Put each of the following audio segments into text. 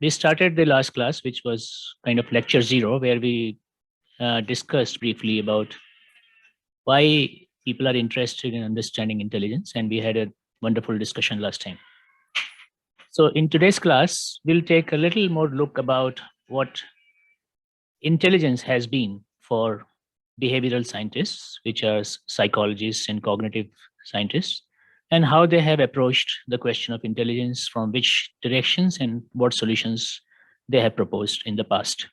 We started the last class, which was kind of lecture 0, where we discussed briefly about why people are interested in understanding intelligence, and we had a wonderful discussion last time. So in today's class, we'll take a little more look about what intelligence has been for behavioral scientists, which are psychologists and cognitive scientists, and how they have approached the question of intelligence, from which directions and what solutions they have proposed in the past.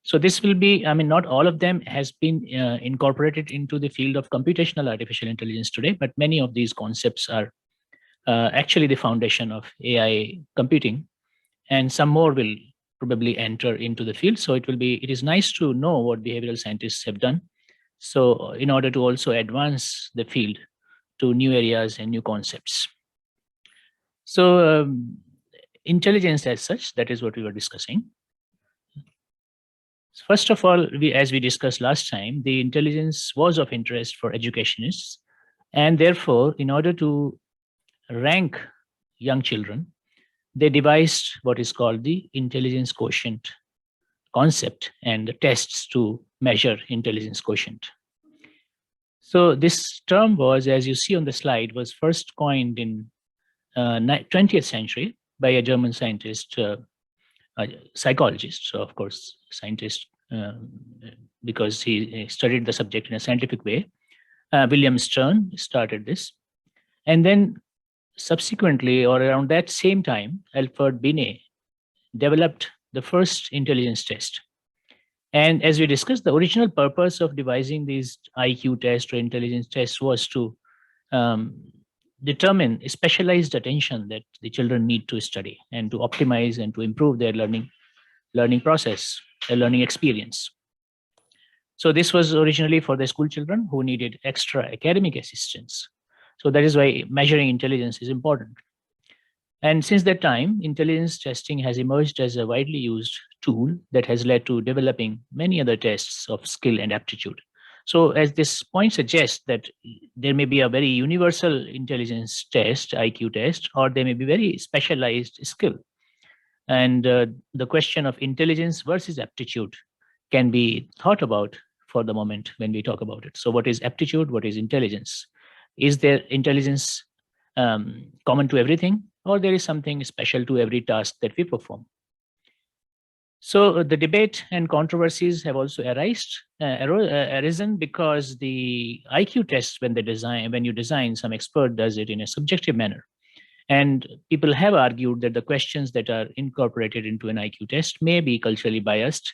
So this will be, I mean, not all of them has been incorporated into the field of computational artificial intelligence today, but many of these concepts are actually the foundation of AI computing, and some more will probably enter into the field. So it is nice to know what behavioral scientists have done, so in order to also advance the field to new areas and new concepts. So intelligence as such, that is what we were discussing. First of all, as we discussed last time, the intelligence was of interest for educationists, and therefore, in order to rank young children, they devised what is called the intelligence quotient concept and tests to measure intelligence quotient. So this term was, as you see on the slide, was first coined in 20th century by a German scientist, psychologist, so of course scientist, because he studied the subject in a scientific way. William Stern started this, and then subsequently, or around that same time, Alfred Binet developed the first intelligence test. And as we discussed, the original purpose of devising these IQ tests or intelligence tests was to determine specialized attention that the children need to study, and to optimize and to improve their learning process, their learning experience. So this was originally for the school children who needed extra academic assistance. So that is why measuring intelligence is important. And since that time, intelligence testing has emerged as a widely used tool that has led to developing many other tests of skill and aptitude. So as this point suggests, that there may be a very universal intelligence test, IQ test, or there may be very specialized skill. And the question of intelligence versus aptitude can be thought about for the moment when we talk about it. So what is aptitude? What is intelligence? Is there intelligence common to everything, or there is something special to every task that we perform? So the debate and controversies have also arisen because the IQ tests, when you design, some expert does it in a subjective manner. And people have argued that the questions that are incorporated into an IQ test may be culturally biased,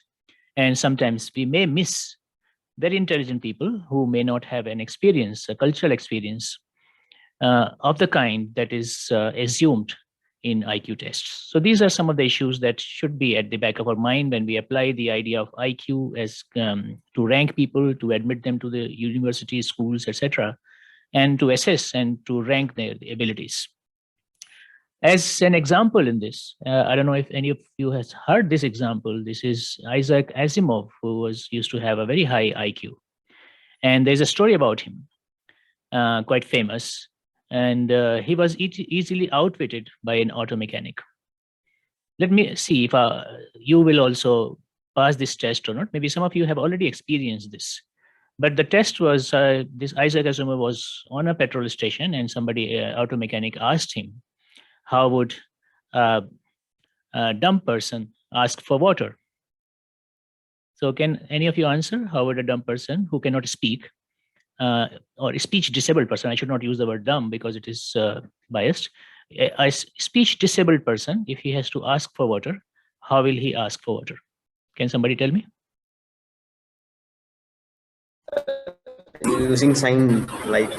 and sometimes we may miss very intelligent people who may not have an experience, a cultural experience of the kind that is assumed in IQ tests. So these are some of the issues that should be at the back of our mind when we apply the idea of IQ as to rank people, to admit them to the universities, schools, etc., and to assess and to rank their abilities. As an example in this, I don't know if any of you has heard this example. This is Isaac Asimov, who used to have a very high IQ. And there's a story about him, quite famous. And he was easily outwitted by an auto mechanic. Let me see if you will also pass this test or not. Maybe some of you have already experienced this. But the test was, this Isaac Asimov was on a petrol station, and somebody, auto mechanic, asked him, how would a dumb person ask for water? So can any of you answer? How would a dumb person who cannot speak, or a speech disabled person, I should not use the word dumb because it is biased, a speech disabled person, if he has to ask for water, how will he ask for water? Can somebody tell me? Using sign, like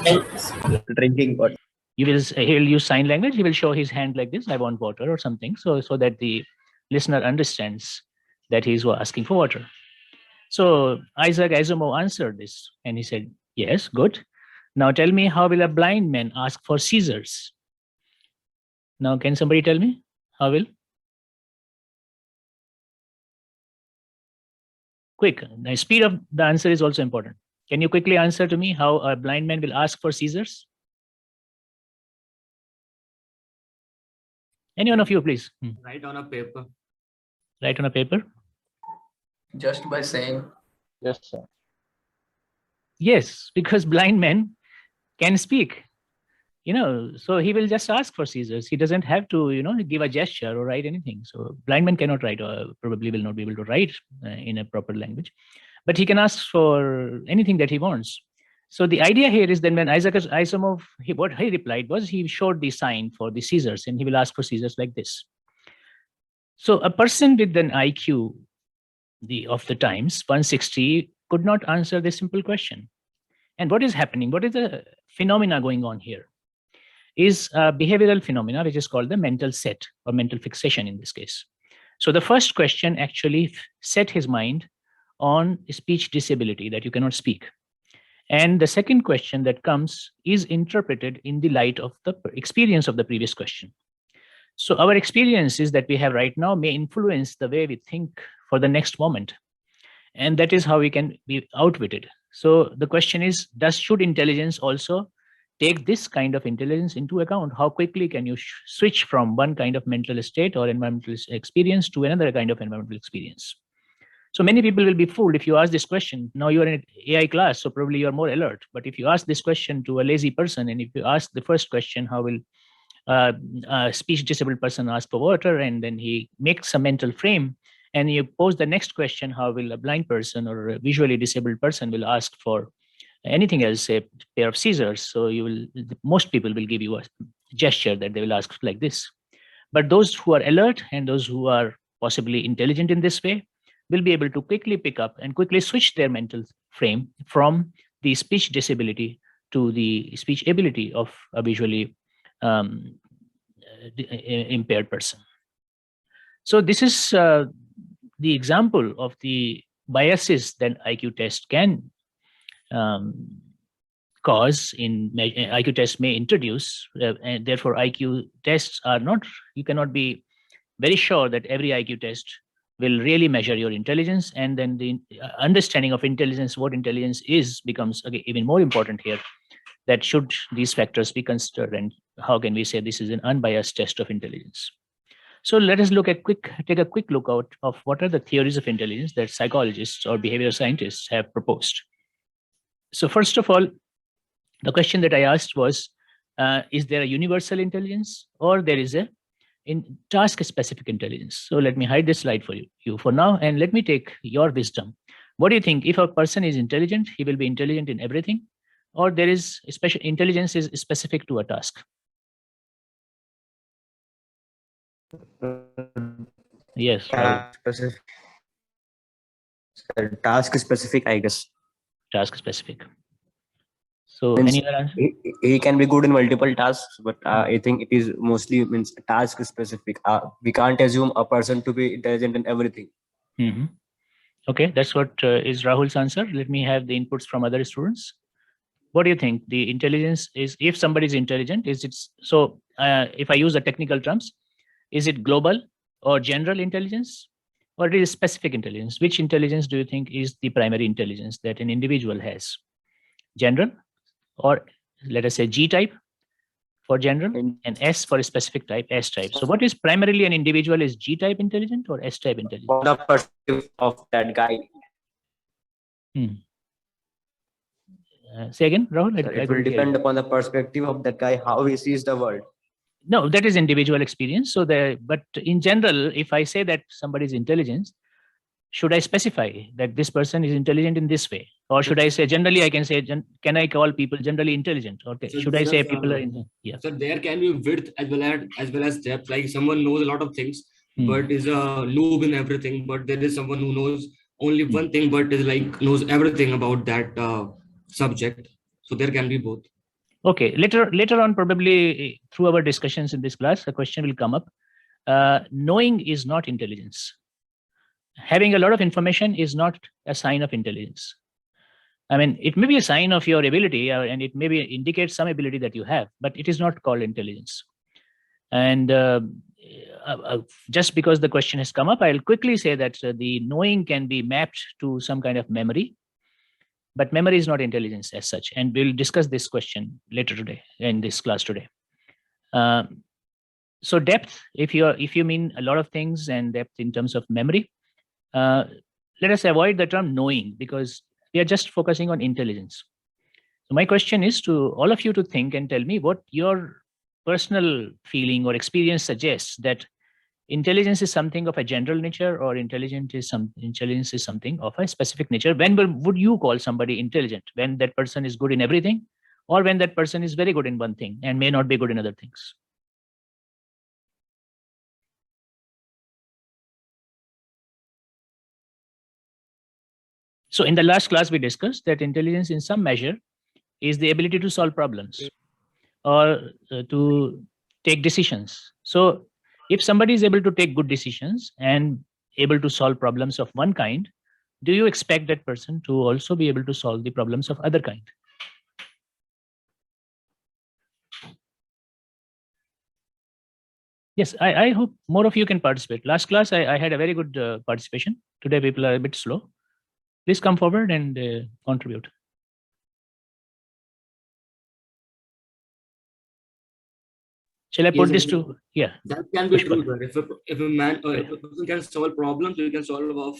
drinking water. He'll use sign language. He will show his hand like this, I want water or something, so that the listener understands that he's asking for water. So Isaac Asimov answered this, and he said, yes, good. Now tell me, how will a blind man ask for scissors? Now can somebody tell me? How will? Quick, the speed of the answer is also important. Can you quickly answer to me how a blind man will ask for scissors? Any one of you, please. Write on a paper. Write on a paper? Just by saying. Yes, sir. Yes, because blind men can speak. So he will just ask for scissors. He doesn't have to, give a gesture or write anything. So blind men cannot write, or probably will not be able to write in a proper language, but he can ask for anything that he wants. So the idea here is then when Isaac Asimov, what he replied was he showed the sign for the scissors, and he will ask for scissors like this. So a person with an IQ of the times 160 could not answer this simple question. And what is happening? What is the phenomena going on here? Is a behavioral phenomena, which is called the mental set or mental fixation in this case. So the first question actually set his mind on speech disability, that you cannot speak. And the second question that comes is interpreted in the light of the experience of the previous question. So our experiences that we have right now may influence the way we think for the next moment. And that is how we can be outwitted. So the question is, should intelligence also take this kind of intelligence into account? How quickly can you switch from one kind of mental state or environmental experience to another kind of environmental experience? So many people will be fooled if you ask this question. Now you are in an AI class, so probably you are more alert. But if you ask this question to a lazy person, and if you ask the first question, how will a speech disabled person ask for water, and then he makes a mental frame, and you pose the next question, how will a blind person or a visually disabled person will ask for anything else, a pair of scissors. So most people will give you a gesture that they will ask like this. But those who are alert and those who are possibly intelligent in this way will be able to quickly pick up and quickly switch their mental frame from the speech disability to the speech ability of a visually impaired person. So this is the example of the biases that IQ test can cause in IQ tests may introduce, and therefore IQ tests are not, you cannot be very sure that every IQ test will really measure your intelligence, and then the understanding of intelligence, what intelligence is, becomes again even more important here. That should these factors be considered, and how can we say this is an unbiased test of intelligence? So let us take a quick look out of what are the theories of intelligence that psychologists or behavioral scientists have proposed. So first of all, the question that I asked was, is there a universal intelligence, or there is a task-specific intelligence? So let me hide this slide for you for now, and let me take your wisdom. What do you think? If a person is intelligent, he will be intelligent in everything, or there is special intelligence is specific to a task? Yes. Specific. Task specific, I guess. Task specific. So Means any other answer? he can be good in multiple tasks, but I think it is mostly means task specific. We can't assume a person to be intelligent in everything. Mm-hmm. Okay, that's what is Rahul's answer. Let me have the inputs from other students. What do you think? The intelligence is, if somebody is intelligent, is it so? If I use the technical terms, is it global or general intelligence, or it is specific intelligence? Which intelligence do you think is the primary intelligence that an individual has? General, or let us say G type for general, and S for a specific type, S type. So what is primarily an individual, is G type intelligent or S type intelligent? From the perspective of that guy. Say again, Rahul. Sir, it will depend upon the perspective of that guy, how he sees the world. No, that is individual experience. So but in general, if I say that somebody is intelligent, should I specify that this person is intelligent in this way? Or should I say generally, I can say, can I call people generally intelligent? Or should I say people are intelligent? Yeah. So there can be width as well as depth. Like someone knows a lot of things, but is a noob in everything. But there is someone who knows only one thing, but is like knows everything about that subject. So there can be both. Okay, later on, probably through our discussions in this class, a question will come up. Knowing is not intelligence. Having a lot of information is not a sign of intelligence. I mean, it may be a sign of your ability, and it maybe indicates some ability that you have, but it is not called intelligence. And just because the question has come up, I'll quickly say that the knowing can be mapped to some kind of memory, but memory is not intelligence as such. And we'll discuss this question later today in this class today. So depth, if you mean a lot of things, and depth in terms of memory, let us avoid the term knowing, because we are just focusing on intelligence. So my question is to all of you to think and tell me what your personal feeling or experience suggests that intelligence is something of a general nature, or intelligence is something of a specific nature. When would you call somebody intelligent? When that person is good in everything, or when that person is very good in one thing and may not be good in other things? So in the last class, we discussed that intelligence in some measure is the ability to solve problems or to take decisions. So if somebody is able to take good decisions and able to solve problems of one kind, do you expect that person to also be able to solve the problems of other kind? Yes, I hope more of you can participate. Last class, I had a very good participation. Today, people are a bit slow. Please come forward and contribute. Shall I put this to, yeah. That can be true, sir. If a person can solve problems, you can solve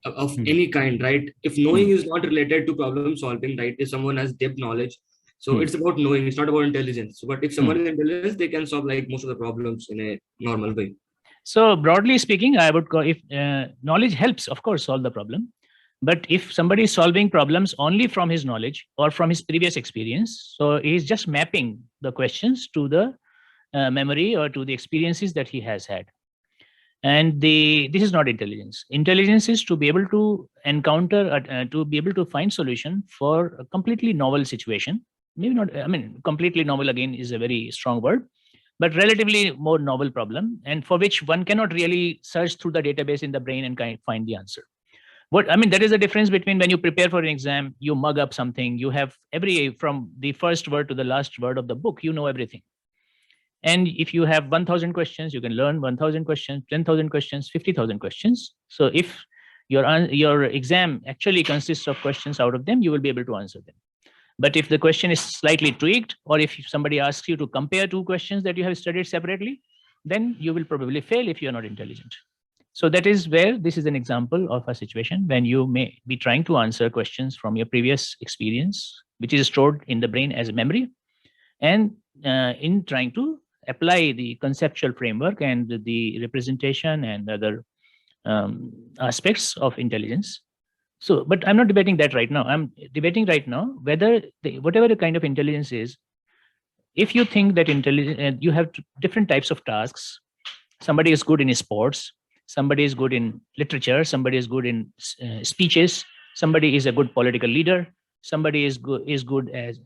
of any kind, right? If knowing is not related to problem solving, right? If someone has depth knowledge, so it's about knowing, it's not about intelligence. But if someone is intelligent, they can solve like most of the problems in a normal way. So broadly speaking, I would call, if knowledge helps, of course, solve the problem. But if somebody is solving problems only from his knowledge or from his previous experience, so he's just mapping the questions to the memory or to the experiences that he has had. And this is not intelligence. Intelligence is to be able to encounter, to be able to find solution for a completely novel situation. Maybe not, I mean, completely novel again is a very strong word, but relatively more novel problem, and for which one cannot really search through the database in the brain and kind of find the answer. What I mean, that is the difference between when you prepare for an exam, you mug up something, you have from the first word to the last word of the book, you know everything. And if you have 1,000 questions, you can learn 1,000 questions, 10,000 questions, 50,000 questions. So if your exam actually consists of questions out of them, you will be able to answer them. But if the question is slightly tweaked, or if somebody asks you to compare two questions that you have studied separately, then you will probably fail if you're not intelligent. So that is where this is an example of a situation when you may be trying to answer questions from your previous experience, which is stored in the brain as a memory, and in trying to apply the conceptual framework and the representation and other aspects of intelligence. So, but I'm not debating that right now. I'm debating right now whether whatever the kind of intelligence is, if you think that you have different types of tasks. Somebody is good in sports, somebody is good in literature, somebody is good in speeches, somebody is a good political leader, somebody is good as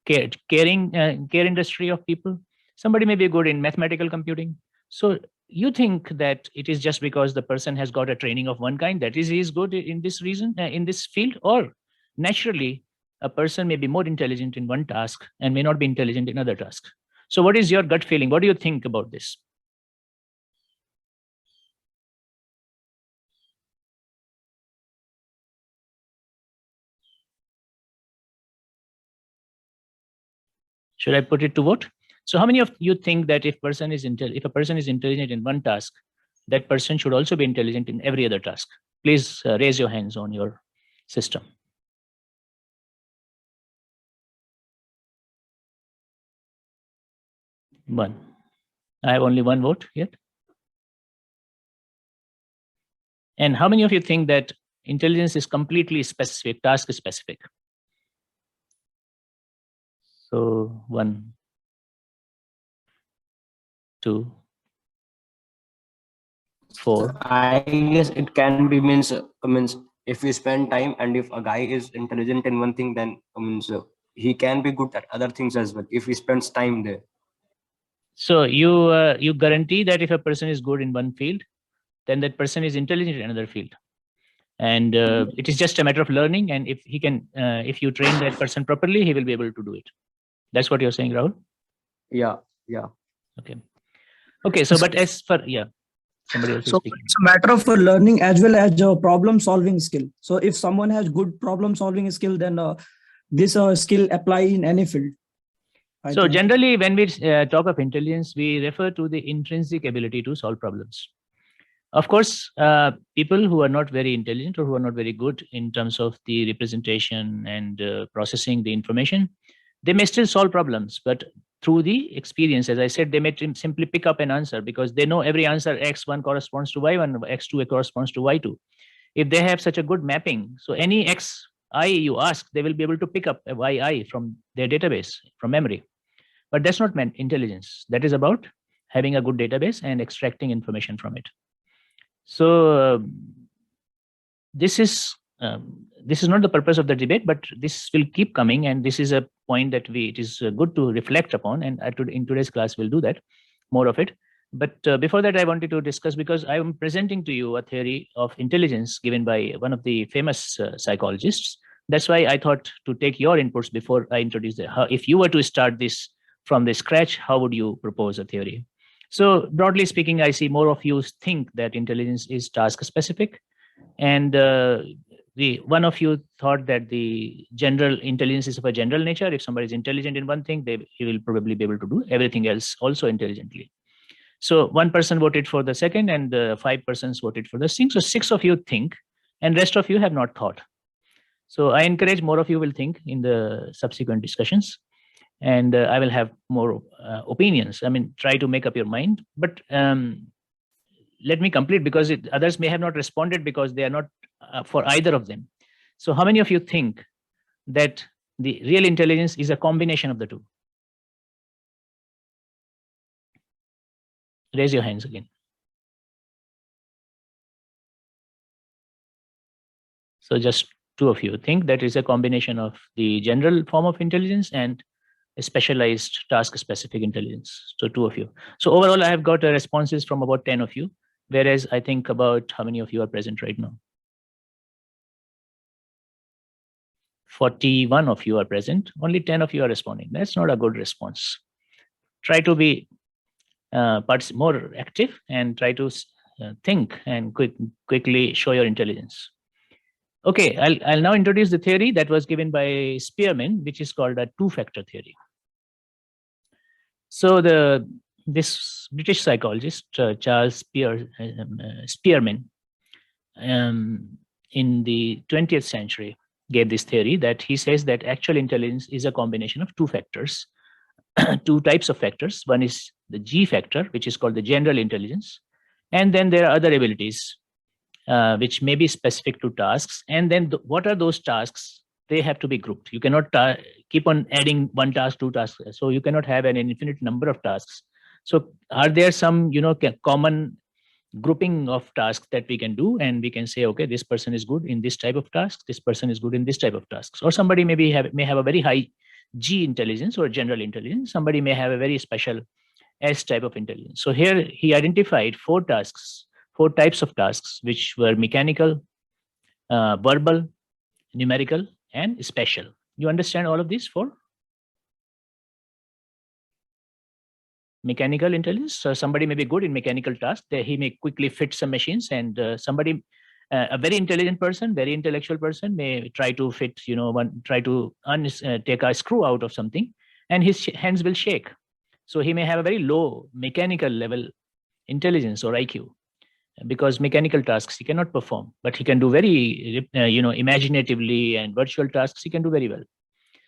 care industry of people, somebody may be good in mathematical computing. So you think that it is just because the person has got a training of one kind that he is good in this reason, in this field, or naturally a person may be more intelligent in one task and may not be intelligent in other tasks. So what is your gut feeling? What do you think about this? Should I put it to vote? So how many of you think that if a person is intelligent in one task, that person should also be intelligent in every other task? Please raise your hands on your system. One. I have only one vote yet. And how many of you think that intelligence is completely specific, task specific? So 1, 2, 4. I guess it can be means if we spend time, and if a guy is intelligent in one thing, then he can be good at other things as well if he spends time there. So you guarantee that if a person is good in one field, then that person is intelligent in another field, and it is just a matter of learning. And if he can, if you train that person properly, he will be able to do it. That's what you're saying, Rahul? Yeah. Okay. So, but as for somebody else is speaking. It's a matter of learning as well as problem solving skill. So if someone has good problem solving skill, then this skill apply in any field. I So think. generally, when we talk of intelligence, we refer to the intrinsic ability to solve problems. Of course, people who are not very intelligent or who are not very good in terms of the representation and processing the information, they may still solve problems, but through the experience, as I said, they may simply pick up an answer because they know every answer x1 corresponds to y1, x2 corresponds to y2. If they have such a good mapping, so any xi you ask, they will be able to pick up a yi from their database, from memory. But that's not meant intelligence. That is about having a good database and extracting information from it. So this is not the purpose of the debate, but this will keep coming, and this is a point that it is good to reflect upon, and in today's class we'll do that, more of it. But before that, I wanted to discuss, because I am presenting to you a theory of intelligence given by one of the famous psychologists. That's why I thought to take your inputs before I introduce it. If you were to start this from the scratch, how would you propose a theory? So broadly speaking, I see more of you think that intelligence is task specific, and one of you thought that the general intelligence is of a general nature. If somebody is intelligent in one thing, he will probably be able to do everything else also intelligently. So one person voted for the second, and 5 persons voted for the thing. So 6 of you think, and rest of you have not thought. So I encourage more of you will think in the subsequent discussions, and I will have more opinions. I mean, try to make up your mind, but let me complete, because others may have not responded because they are not for either of them. So how many of you think that the real intelligence is a combination of the two? Raise your hands again. So just 2 of you think that is a combination of the general form of intelligence and a specialized task-specific intelligence. So 2 of you. So overall, I have got responses from about 10 of you, whereas I think about how many of you are present right now? 41 of you are present. Only 10 of you are responding. That's not a good response. Try to be more active and try to think and quickly show your intelligence. Okay, I'll now introduce the theory that was given by Spearmint, which is called a 2-factor theory. So this British psychologist, Charles Spearmint, in the 20th century, gave this theory that he says that actual intelligence is a combination of 2 factors, 2 types of factors. One is the G factor, which is called the general intelligence. And then there are other abilities which may be specific to tasks. And then what are those tasks? They have to be grouped. You cannot keep on adding 1 task, 2 tasks. So you cannot have an infinite number of tasks. So are there some, common grouping of tasks that we can do, and we can say, okay, this person is good in this type of task, this person is good in this type of tasks, or somebody may have a very high G intelligence or general intelligence. Somebody may have a very special S type of intelligence. So here he identified 4 types of tasks, which were mechanical, verbal, numerical, and spatial. You understand all of these 4? Mechanical intelligence. So somebody may be good in mechanical tasks. He may quickly fit some machines, and a very intelligent person, very intellectual person may try to fit, take a screw out of something, and his hands will shake. So he may have a very low mechanical level intelligence or IQ, because mechanical tasks he cannot perform, but he can do very, imaginatively, and virtual tasks he can do very well.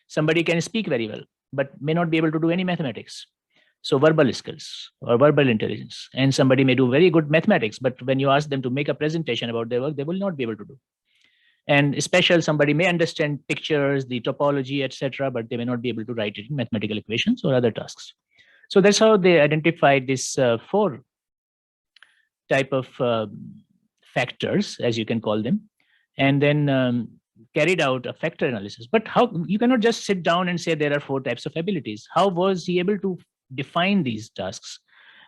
Somebody can speak very well, but may not be able to do any mathematics. So verbal skills or verbal intelligence. And somebody may do very good mathematics, but when you ask them to make a presentation about their work, they will not be able to do. And special, somebody may understand pictures, the topology, etc., but they may not be able to write it in mathematical equations or other tasks. So that's how they identified this 4 type of factors, as you can call them, and then carried out a factor analysis. But how you cannot just sit down and say there are 4 types of abilities. How was he able to define these tasks?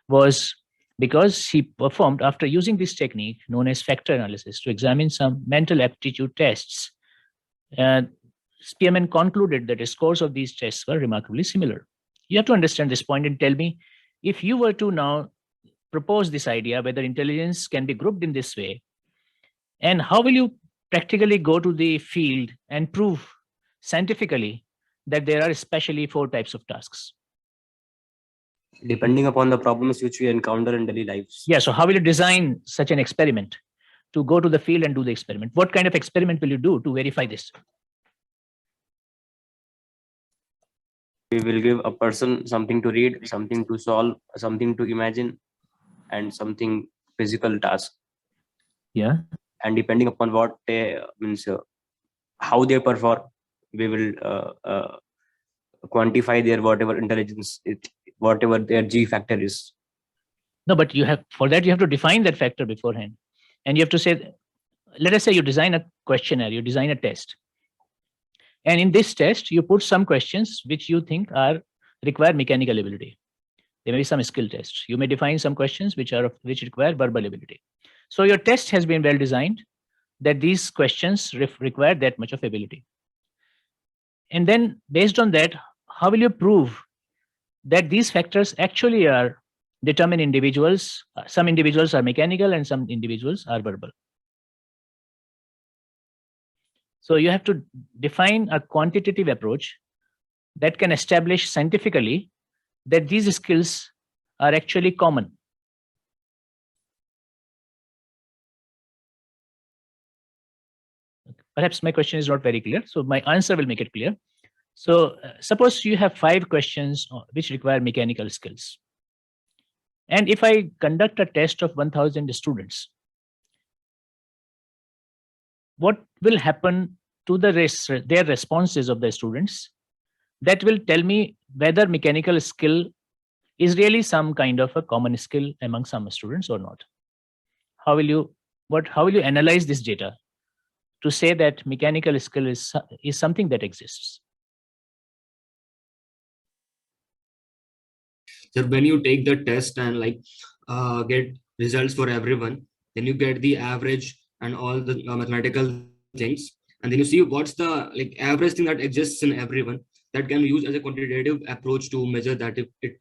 Was because he performed, after using this technique known as factor analysis, to examine some mental aptitude tests. Spearmint concluded that the scores of these tests were remarkably similar. You have to understand this point and tell me, if you were to now propose this idea whether intelligence can be grouped in this way, and how will you practically go to the field and prove scientifically that there are especially 4 types of tasks? Depending upon the problems which we encounter in daily lives. Yeah, so how will you design such an experiment to go to the field and do the experiment? What kind of experiment will you do to verify this? We will give a person something to read, something to solve, something to imagine, and something physical task. Yeah. And depending upon what they how they perform, we will quantify their whatever intelligence, whatever their G factor is. No, but you have, for that you have to define that factor beforehand, and you have to say, let us say you design a questionnaire, you design a test, and in this test you put some questions which you think require mechanical ability. There may be some skill tests. You may define some questions which require verbal ability. So your test has been well designed that these questions require that much of ability. And then based on that, how will you prove that these factors actually are determine individuals? Some individuals are mechanical and some individuals are verbal. So you have to define a quantitative approach that can establish scientifically that these skills are actually common. Perhaps my question is not very clear, so my answer will make it clear. So suppose you have 5 questions which require mechanical skills. And if I conduct a test of 1000 students, what will happen to their responses of the students? That will tell me whether mechanical skill is really some kind of a common skill among some students or not. How will you analyze this data to say that mechanical skill is something that exists? So when you take the test and get results for everyone, then you get the average and all the mathematical things, and then you see what's the average thing that exists in everyone that can be used as a quantitative approach to measure that if it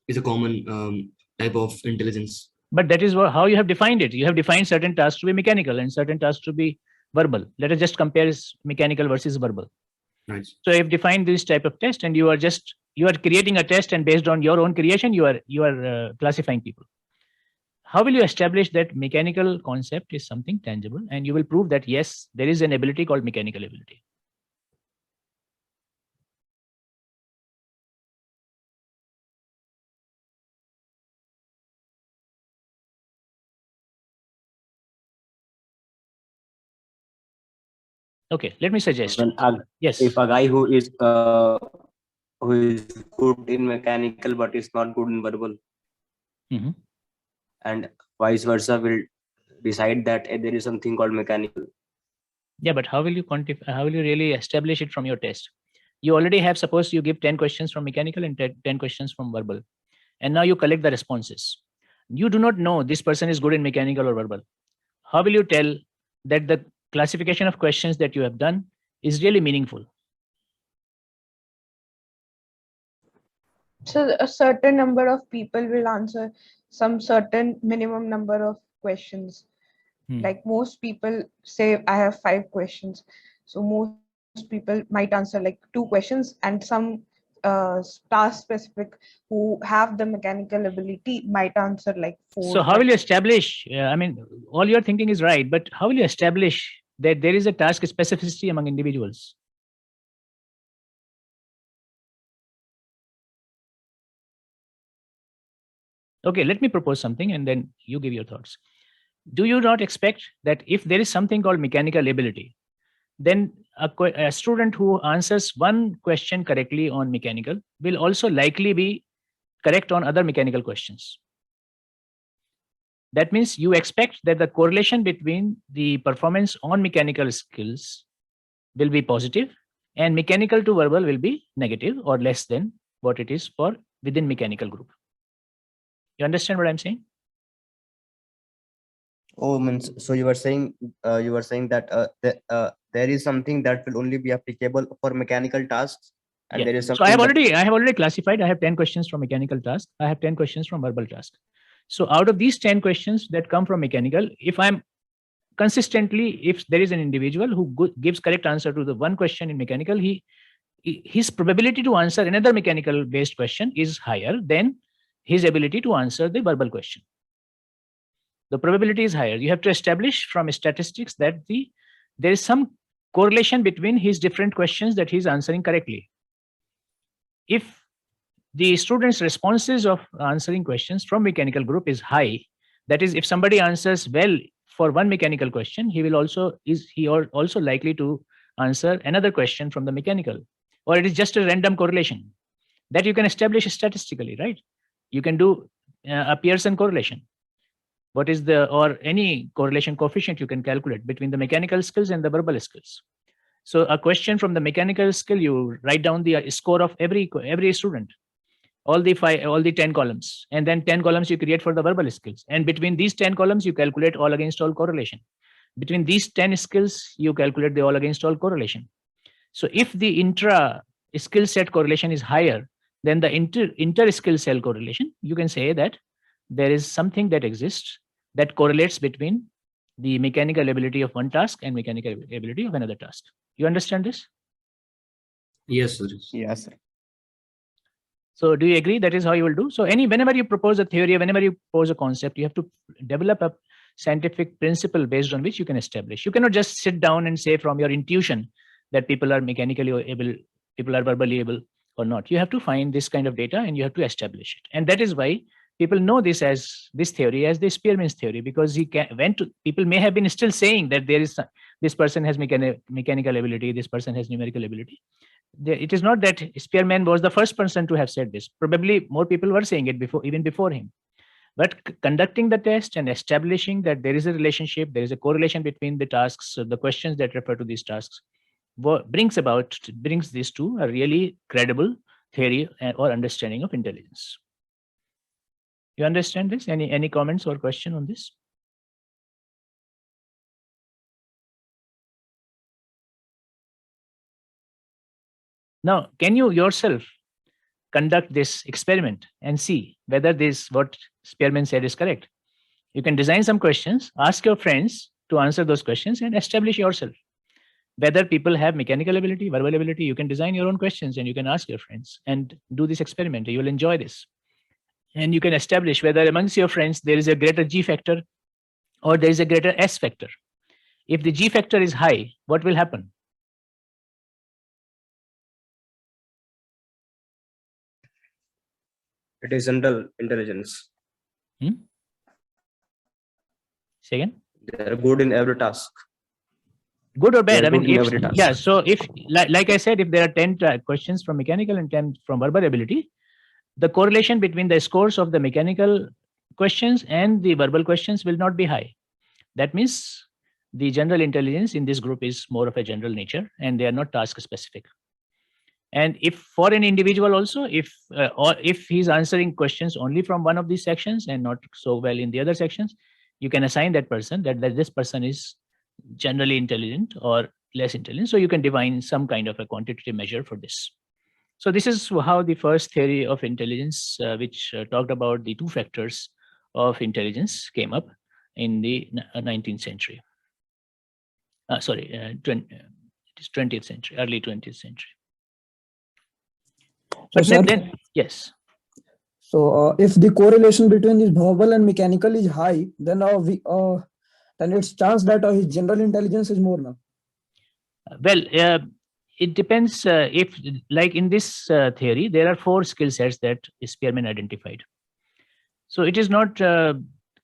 is a common type of intelligence. But that is how you have defined it. You have defined certain tasks to be mechanical and certain tasks to be verbal. Let us just compare mechanical versus verbal. Right. So you've defined this type of test, and you are creating a test, and based on your own creation, you are classifying people. How will you establish that mechanical concept is something tangible, and you will prove that yes, there is an ability called mechanical ability? Okay, let me suggest. Yes. If a guy who is good in mechanical but is not good in verbal, and vice versa, will decide that there is something called mechanical. Yeah, but how will you quantify? How will you really establish it from your test? You already have, suppose you give 10 questions from mechanical and 10 questions from verbal, and now you collect the responses. You do not know this person is good in mechanical or verbal. How will you tell that the classification of questions that you have done is really meaningful? So a certain number of people will answer some certain minimum number of questions. Like most people say, I have 5 questions. So most people might answer like 2 questions, and some task specific who have the mechanical ability might answer like 4. So how will you establish? I mean, all your thinking is right, but how will you establish that there is a task specificity among individuals? Okay, let me propose something and then you give your thoughts. Do you not expect that if there is something called mechanical ability, then a student who answers one question correctly on mechanical will also likely be correct on other mechanical questions? That means you expect that the correlation between the performance on mechanical skills will be positive and mechanical to verbal will be negative or less than what it is for within mechanical group. You understand what I'm saying? Oh, means so you were saying that there is something that will only be applicable for mechanical tasks, and Yeah. there is So something. I have already classified. I have 10 questions from mechanical task. I have 10 questions from verbal task. So out of these 10 questions that come from mechanical, if I'm consistently, if there is an individual who gives correct answer to the one question in mechanical, his probability to answer another mechanical based question is higher than his ability to answer the verbal question. The probability is higher. You have to establish from statistics that there is some correlation between his different questions that he's answering correctly. If the student's responses of answering questions from mechanical group is high, that is, if somebody answers well for one mechanical question, he will also also likely to answer another question from the mechanical, or it is just a random correlation that you can establish statistically, right? You can do a Pearson correlation. What is or any correlation coefficient you can calculate between the mechanical skills and the verbal skills. So a question from the mechanical skill, you write down the score of every student, all the 10 columns, and then 10 columns you create for the verbal skills. And between these 10 columns, you calculate all against all correlation. Between these 10 skills, you calculate the all against all correlation. So if the intra skill set correlation is higher than the inter skill cell correlation, you can say that there is something that exists that correlates between the mechanical ability of one task and mechanical ability of another task. You understand this? Yes, sir. Yes, sir. So do you agree that is how you will do? So whenever you propose a theory, whenever you propose a concept, you have to develop a scientific principle based on which you can establish. You cannot just sit down and say from your intuition that people are mechanically able, people are verbally able or not. You have to find this kind of data and you have to establish it. And that is why people know this theory as the Spearmint theory, because people may have been still saying that this person has mechanical ability, this person has numerical ability. It is not that Spearmint was the first person to have said this. Probably more people were saying it even before him. But conducting the test and establishing that there is a relationship, there is a correlation between the tasks, so the questions that refer to these tasks, brings this to a really credible theory or understanding of intelligence. You understand this? Any comments or question on this? Now, can you yourself conduct this experiment and see whether what Spearmint said is correct? You can design some questions, ask your friends to answer those questions, and establish yourself whether people have mechanical ability, verbal ability. You can design your own questions and you can ask your friends and do this experiment. You will enjoy this. And you can establish whether amongst your friends there is a greater G factor or there is a greater S factor. If the G factor is high, what will happen? It is general intelligence. Say again? They're good in every task. Good or bad? They're I mean, good in every task. yeah. So if, like I said, if there are 10 questions from mechanical and 10 from verbal ability, the correlation between the scores of the mechanical questions and the verbal questions will not be high. That means the general intelligence in this group is more of a general nature and they are not task specific. And if for an individual also, if he's answering questions only from one of these sections and not so well in the other sections, you can assign that person that this person is generally intelligent or less intelligent. So you can define some kind of a quantitative measure for this. So this is how the first theory of intelligence, which talked about the two factors of intelligence, came up in the 19th century. It is 20th century, early 20th century. But So, then, yes. So if the correlation between the verbal and mechanical is high, then then it's chance that his general intelligence is more now. Well, it depends. If, like in this theory, there are 4 skill sets that Spearmint identified. So it is not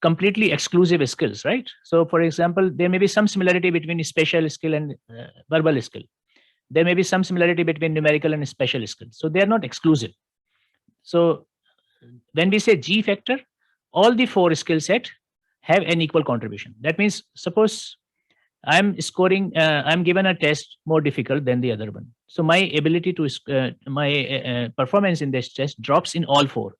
completely exclusive skills, right? So for example, there may be some similarity between spatial skill and verbal skill. There may be some similarity between numerical and special skills. So they are not exclusive. So when we say G factor, all the 4 skill set have an equal contribution. That means, suppose I'm scoring, I'm given a test more difficult than the other one. So my ability to, my performance in this test drops in all 4.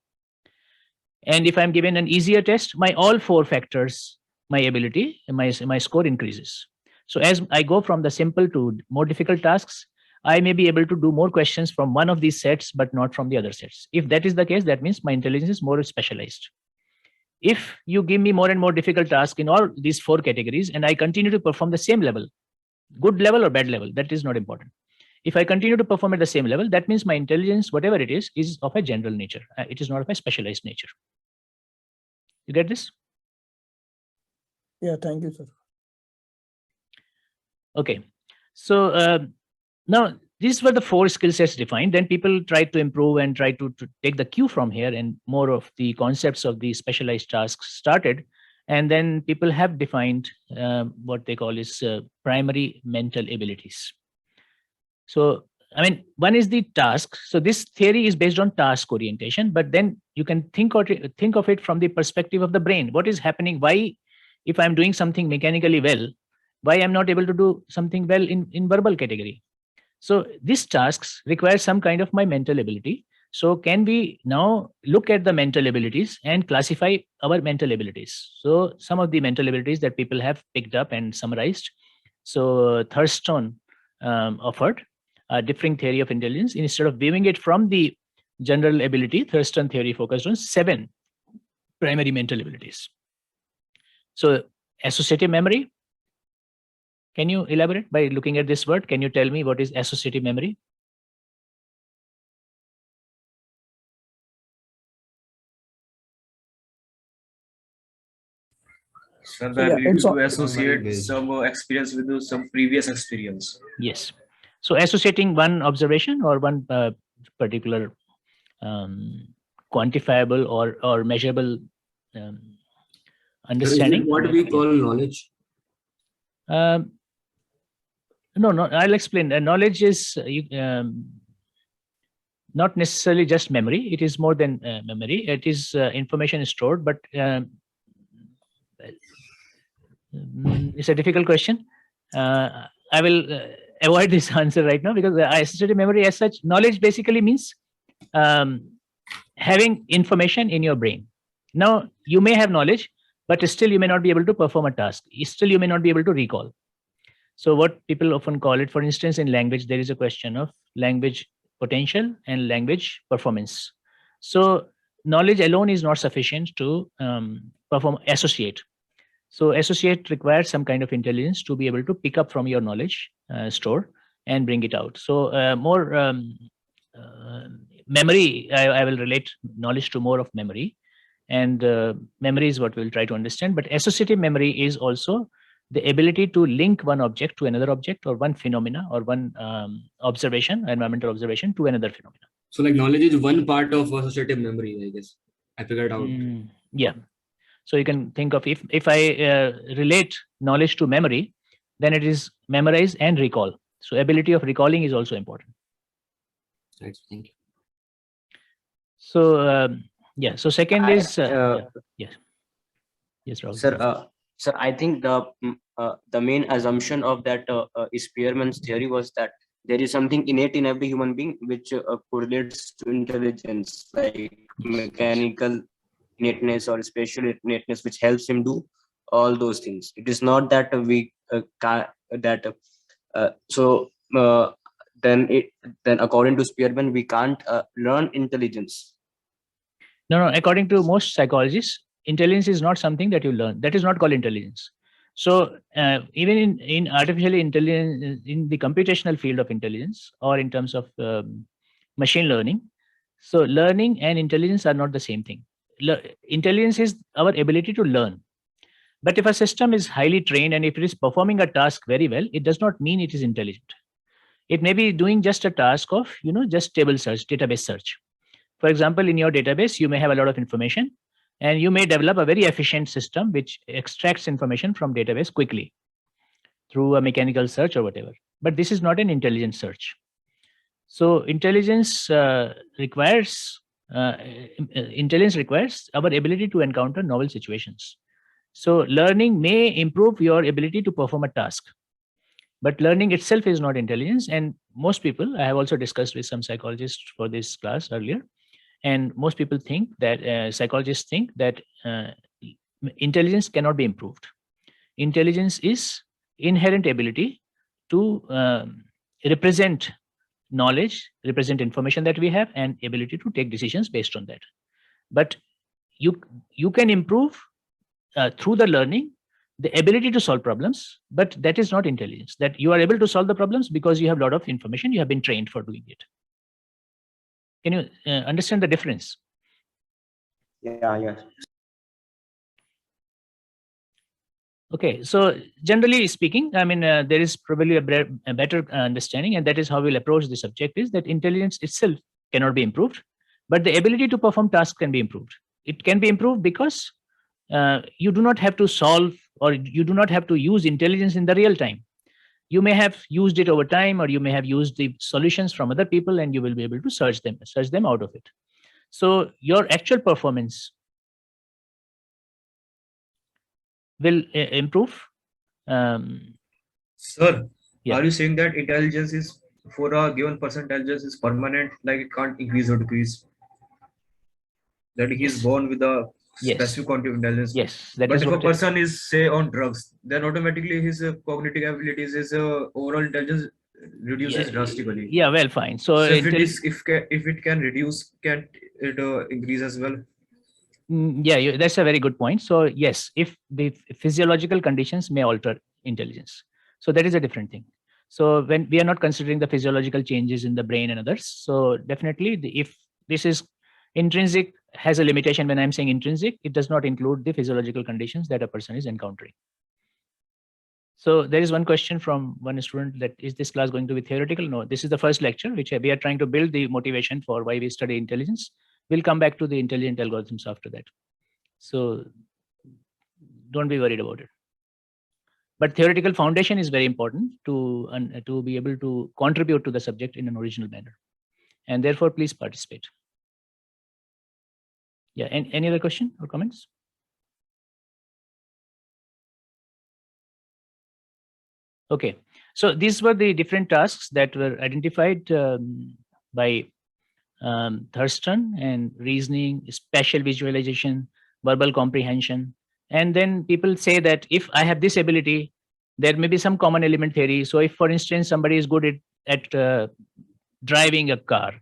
And if I'm given an easier test, my all 4 factors, my ability, my score increases. So as I go from the simple to more difficult tasks, I may be able to do more questions from one of these sets, but not from the other sets. If that is the case, that means my intelligence is more specialized. If you give me more and more difficult tasks in all these 4 categories, and I continue to perform the same level, good level or bad level, that is not important. If I continue to perform at the same level, that means my intelligence, whatever it is of a general nature. It is not of a specialized nature. You get this? Yeah, thank you, sir. Okay. So now these were the 4 skill sets defined. Then people tried to improve and try to take the cue from here, and more of the concepts of the specialized tasks started. And then people have defined what they call is primary mental abilities. So, I mean, one is the task. So this theory is based on task orientation, but then you can think of it from the perspective of the brain. What is happening? Why, if I'm doing something mechanically well, why I'm not able to do something well in verbal category? So these tasks require some kind of my mental ability. So can we now look at the mental abilities and classify our mental abilities? So some of the mental abilities that people have picked up and summarized. So Thurston offered a different theory of intelligence. Instead of viewing it from the general ability, Thurston theory focused on 7 primary mental abilities. So associative memory. Can you elaborate by looking at this word? Can you tell me what is associative memory? Sir, So the yeah, ability it's to all- associate some experience with some previous experience. Yes. So associating one observation or one particular quantifiable or measurable understanding. Is it what we call knowledge? No, I'll explain. Knowledge is not necessarily just memory. It is more than memory. It is information stored, but it's a difficult question. I will avoid this answer right now, because associative memory as such, knowledge basically means having information in your brain. Now, you may have knowledge, but still you may not be able to perform a task. Still you may not be able to recall. So what people often call it, for instance, in language, there is a question of language potential and language performance. So knowledge alone is not sufficient to perform associate. So associate requires some kind of intelligence to be able to pick up from your knowledge store and bring it out. So more memory, I will relate knowledge to more of memory, and memory is what we'll try to understand. But associative memory is also the ability to link one object to another object, or one phenomena, or one observation, environmental observation, to another phenomena. So like knowledge is one part of associative memory, I guess. I figured out. Yeah. So you can think of, if I relate knowledge to memory, then it is memorize and recall. So ability of recalling is also important. Right. Thank you. So yeah. So second is yes. Yes, Rahul. Sir, I think the main assumption of that Spearmint's theory was that there is something innate in every human being which correlates to intelligence, like mechanical innateness or spatial innateness, which helps him do all those things. It is not that we can't then according to Spearmint, we can't learn intelligence. No. According to most psychologists, intelligence is not something that you learn. That is not called intelligence. So even in artificial intelligence, in the computational field of intelligence, or in terms of machine learning, so learning and intelligence are not the same thing. Intelligence is our ability to learn. But if a system is highly trained and if it is performing a task very well, it does not mean it is intelligent. It may be doing just a task of, just table search, database search. For example, in your database, you may have a lot of information, and you may develop a very efficient system which extracts information from database quickly through a mechanical search or whatever. But this is not an intelligent search. So intelligence requires our ability to encounter novel situations. So learning may improve your ability to perform a task, but learning itself is not intelligence. And most people, I have also discussed with some psychologists for this class earlier, and most people think that psychologists think that intelligence cannot be improved. Intelligence is inherent ability to represent knowledge, represent information that we have, and ability to take decisions based on that. But you can improve through the learning the ability to solve problems, but that is not intelligence. That you are able to solve the problems because you have a lot of information, you have been trained for doing it. Can you understand the difference? Yeah, yes. Okay, so generally speaking, I mean, there is probably a better understanding, and that is how we'll approach the subject, is that intelligence itself cannot be improved, but the ability to perform tasks can be improved. It can be improved because you do not have to solve, or you do not have to use intelligence in the real time. You may have used it over time, or you may have used the solutions from other people, and you will be able to search them out of it. So your actual performance will improve. Sir, Yeah. are you saying that intelligence is for a given person, intelligence is permanent, like it can't increase or decrease? That he is Yes. born with a Yes. specific quantity of intelligence. Yes, that But is if a what. person is, say, on drugs, then automatically his cognitive abilities, his overall intelligence reduces drastically. Yeah, well, fine. So, So if it can reduce, can it increase as well? Yeah, that's a very good point. So yes, if the physiological conditions may alter intelligence, so that is a different thing. So when we are not considering the physiological changes in the brain and others, so definitely if this is intrinsic, has a limitation. When I'm saying intrinsic, it does not include the physiological conditions that a person is encountering. So there is one question from one student, that is this class going to be theoretical? No, this is the first lecture, which we are trying to build the motivation for why we study intelligence. We'll come back to the intelligent algorithms after that. So don't be worried about it. But theoretical foundation is very important to be able to contribute to the subject in an original manner. And therefore, please participate. Yeah, and any other question or comments? Okay, so these were the different tasks that were identified by Thurston, and reasoning, spatial visualization, verbal comprehension. And then people say that if I have this ability, there may be some common element theory. So if, for instance, somebody is good at driving a car,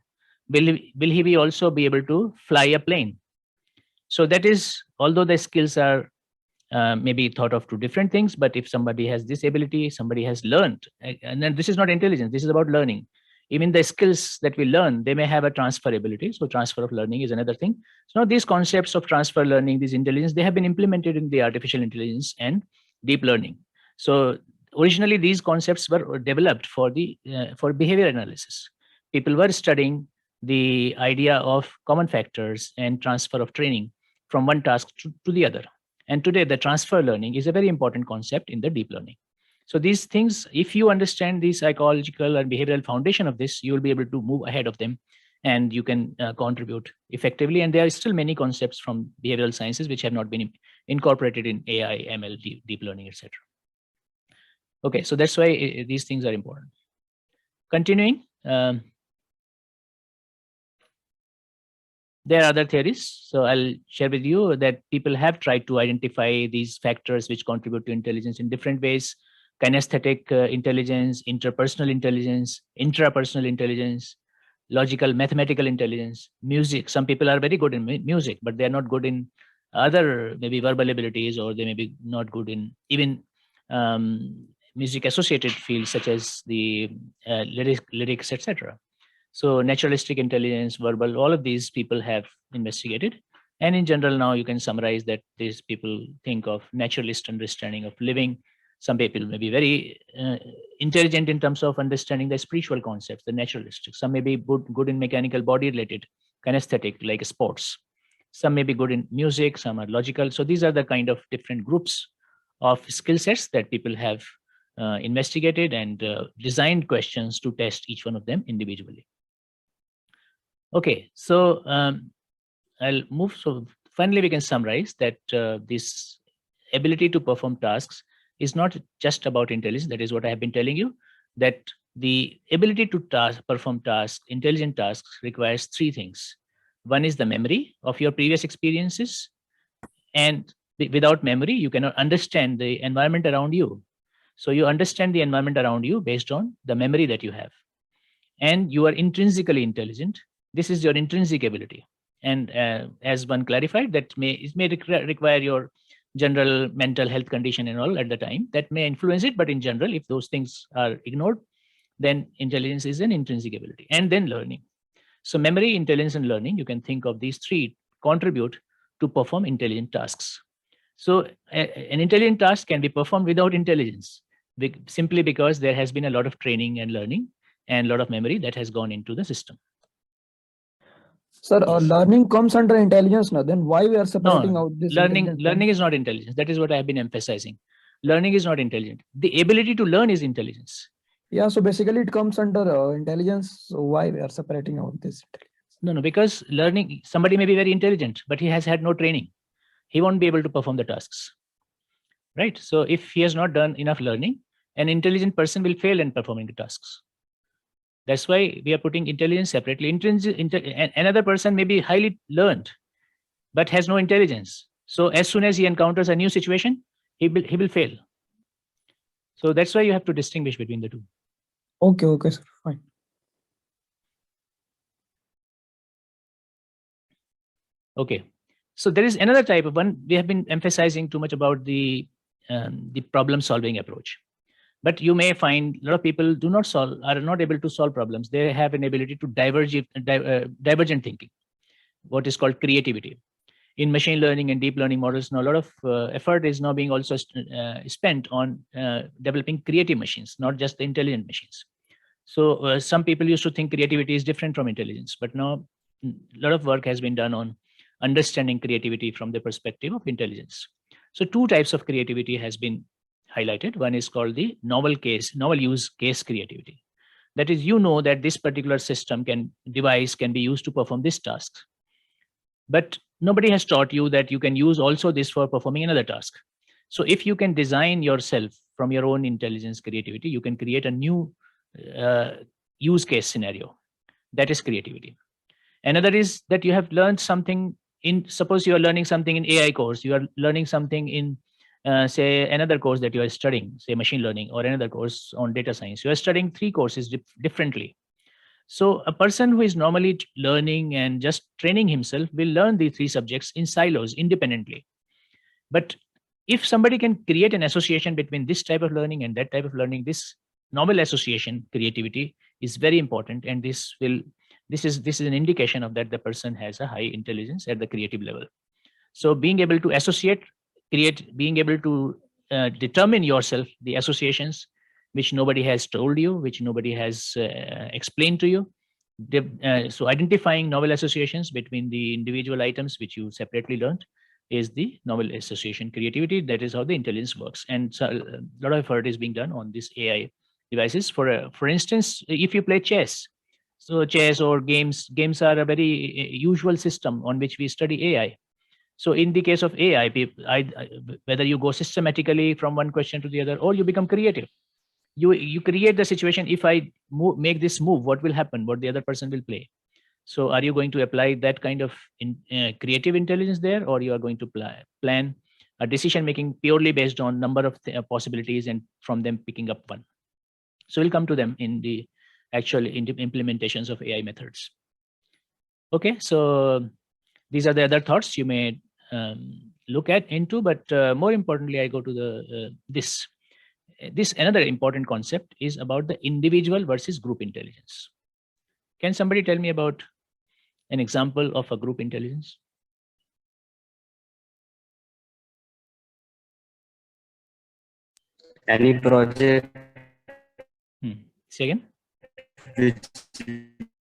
will he be also be able to fly a plane? So that is, although the skills are maybe thought of two different things, but if somebody has this ability, somebody has learned, and then this is not intelligence, this is about learning. Even the skills that we learn, they may have a transferability. So transfer of learning is another thing. So now these concepts of transfer learning, these intelligence, they have been implemented in the artificial intelligence and deep learning. So originally these concepts were developed for for behavior analysis. People were studying the idea of common factors and transfer of training from one task to the other. And today the transfer learning is a very important concept in the deep learning. So these things, if you understand the psychological and behavioral foundation of this, you will be able to move ahead of them, and you can contribute effectively. And there are still many concepts from behavioral sciences which have not been incorporated in AI, ML, deep learning, etc. Okay, so that's why these things are important. Continuing, there are other theories. So I'll share with you that people have tried to identify these factors which contribute to intelligence in different ways. Kinesthetic intelligence, interpersonal intelligence, intrapersonal intelligence, logical, mathematical intelligence, music. Some people are very good in music, but they're not good in other maybe verbal abilities, or they may be not good in even music associated fields such as the lyrics, etc. So naturalistic intelligence, verbal, all of these people have investigated. And in general, now you can summarize that these people think of naturalist understanding of living. Some people may be very intelligent in terms of understanding the spiritual concepts, the naturalistic. Some may be good in mechanical body related, kinesthetic, like sports. Some may be good in music, some are logical. So these are the kind of different groups of skill sets that people have investigated and designed questions to test each one of them individually. Okay, so I'll move. So finally, we can summarize that this ability to perform tasks is not just about intelligence. That is what I have been telling you, that the ability to perform tasks, intelligent tasks, requires three things. One is the memory of your previous experiences. And without memory, you cannot understand the environment around you. So you understand the environment around you based on the memory that you have. And you are intrinsically intelligent. This is your intrinsic ability. And as one clarified, that it may require your general mental health condition and all at the time that may influence it. But in general, if those things are ignored, then intelligence is an intrinsic ability. And then learning. So memory, intelligence, and learning, you can think of these three contribute to perform intelligent tasks. So an intelligent task can be performed without intelligence, simply because there has been a lot of training and learning and a lot of memory that has gone into the system. Sir, learning comes under intelligence now. Then why we are separating out this? Learning is not intelligence. That is what I have been emphasizing. Learning is not intelligent. The ability to learn is intelligence. Yeah, so basically it comes under intelligence. So why we are separating out this intelligence? No, because learning, somebody may be very intelligent, but he has had no training. He won't be able to perform the tasks, right? So if he has not done enough learning, an intelligent person will fail in performing the tasks. That's why we are putting intelligence separately. Another person may be highly learned, but has no intelligence. So as soon as he encounters a new situation, he will fail. So that's why you have to distinguish between the two. Okay, sir, fine. Okay, so there is another type of one. We have been emphasizing too much about the problem-solving approach. But you may find a lot of people are not able to solve problems. They have an ability to divergent thinking, what is called creativity. In machine learning and deep learning models, now a lot of effort is now being also spent on developing creative machines, not just the intelligent machines. So some people used to think creativity is different from intelligence, but now a lot of work has been done on understanding creativity from the perspective of intelligence. So two types of creativity has been highlighted. One is called the novel use case creativity. That is, that this particular device can be used to perform this task. But nobody has taught you that you can use also this for performing another task. So if you can design yourself from your own intelligence creativity, you can create a new use case scenario. That is creativity. Another is that you have learned something suppose you are learning something in AI course, you are learning something in say another course that you are studying, say machine learning, or another course on data science. You are studying three courses differently. So a person who is normally learning and just training himself will learn the three subjects in silos independently. But if somebody can create an association between this type of learning and that type of learning, this novel association creativity is very important, and this is an indication of that the person has a high intelligence at the creative level. So being able to associate, being able to determine yourself the associations which nobody has told you, which nobody has explained to you. So identifying novel associations between the individual items which you separately learned is the novel association creativity. That is how the intelligence works. And so a lot of effort is being done on this AI devices. For instance, if you play chess, so chess or games are a very usual system on which we study AI. So in the case of AI, whether you go systematically from one question to the other, or you become creative, you create the situation. If I make this move, what will happen? What the other person will play? So are you going to apply that kind of creative intelligence there, or you are going to plan a decision making purely based on number of possibilities and from them picking up one? So we'll come to them in the actual implementations of AI methods. Okay, so these are the other thoughts you may look into, but more importantly, I go to this another important concept is about the individual versus group intelligence. Can somebody tell me about an example of a group intelligence? Any project Say again. which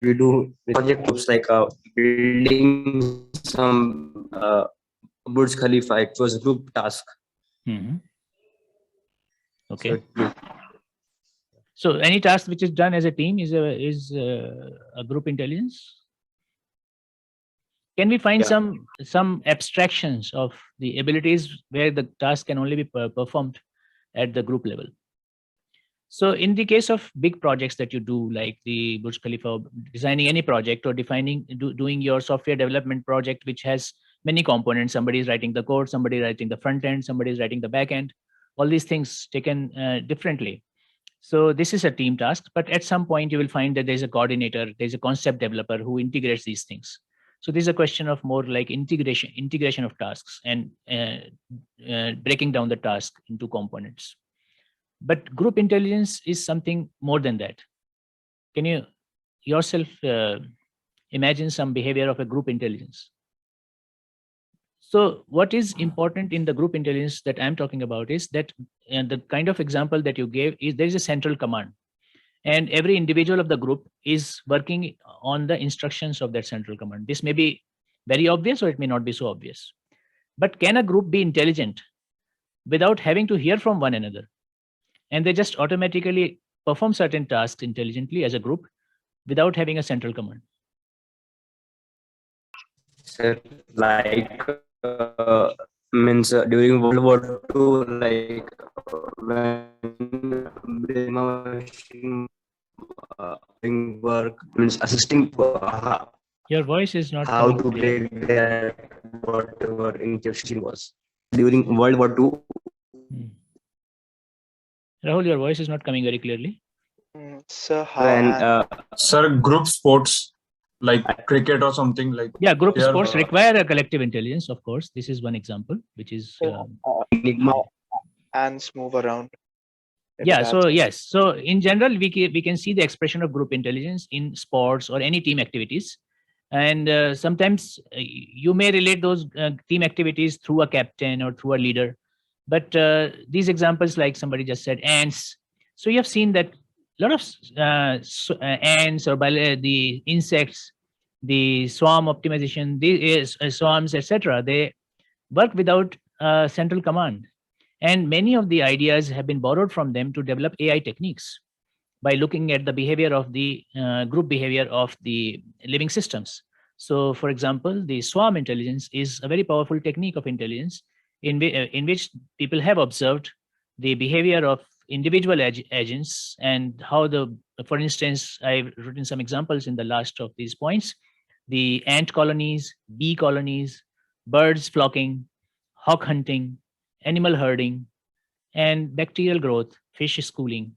we do with project groups, like building some Burj Khalifa. It was a group task. Okay. So any task which is done as a team is a group intelligence. Can we find some abstractions of the abilities where the task can only be performed at the group level? So in the case of big projects that you do, like the Burj Khalifa, designing any project or doing your software development project, which has many components, somebody is writing the code, somebody is writing the front end, somebody is writing the back end, all these things taken differently. So this is a team task, but at some point you will find that there's a coordinator, there's a concept developer who integrates these things. So this is a question of more like integration of tasks and breaking down the task into components. But group intelligence is something more than that. Can you yourself imagine some behavior of a group intelligence? So what is important in the group intelligence that I'm talking about is that the kind of example that you gave is there is a central command, and every individual of the group is working on the instructions of that central command. This may be very obvious or it may not be so obvious. But can a group be intelligent without having to hear from one another? And they just automatically perform certain tasks intelligently as a group without having a central command? So, like means during World War II, like when machine doing work means assisting Your voice is not how coming to clear. break that whatever injection was during World War II. Rahul, your voice is not coming very clearly. So how When Sir, group sports like cricket or something like. Yeah, group They are, sports require a collective intelligence, of course. This is one example, which is hands move around? Maybe yeah. that's So it. yes, so in general, we can see the expression of group intelligence in sports or any team activities, and sometimes you may relate those team activities through a captain or through a leader. But these examples, like somebody just said, ants. So you have seen that a lot of ants or the insects, the swarm optimization, these swarms, etc. They work without central command, and many of the ideas have been borrowed from them to develop AI techniques by looking at the behavior of the group behavior of the living systems. So, for example, the swarm intelligence is a very powerful technique of intelligence in which people have observed the behavior of individual agents and how for instance, I've written some examples in the last of these points: the ant colonies, bee colonies, birds flocking, hawk hunting, animal herding, and bacterial growth, fish schooling,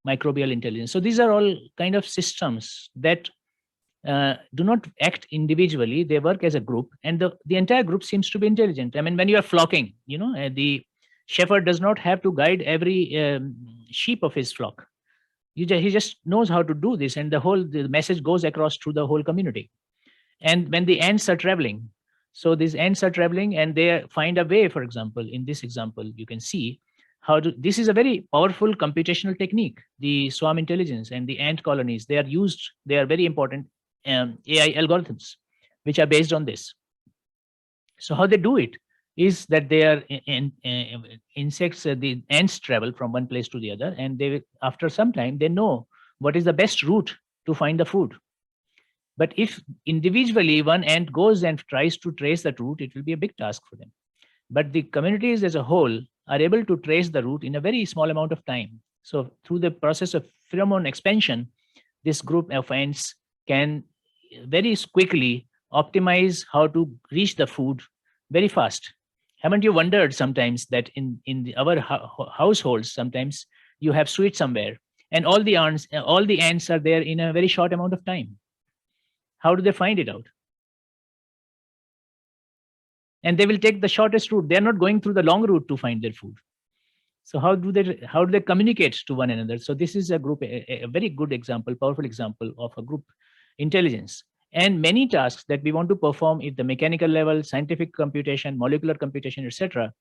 microbial intelligence. So these are all kind of systems that do not act individually. They work as a group, and the entire group seems to be intelligent. I mean, when you are flocking, the shepherd does not have to guide every sheep of his flock. He just knows how to do this, and the message goes across to the whole community. And when the ants are traveling, so these ants are traveling and they find a way. For example, in this example, you can see this is a very powerful computational technique. The swarm intelligence and the ant colonies, they are very important AI algorithms which are based on this. So how they do it is that they are insects, the ants travel from one place to the other, and after some time they know what is the best route to find the food. But if individually one ant goes and tries to trace that route, it will be a big task for them. But the communities as a whole are able to trace the route in a very small amount of time. So through the process of pheromone expansion, this group of ants can very quickly optimize how to reach the food very fast. Haven't you wondered sometimes that in our households, sometimes you have sweets somewhere and all the ants are there in a very short amount of time? How do they find it out? And they will take the shortest route. They're not going through the long route to find their food. So how do they communicate to one another? So this is a very good example, powerful example of a group intelligence. And many tasks that we want to perform at the mechanical level, scientific computation, molecular computation, etc.,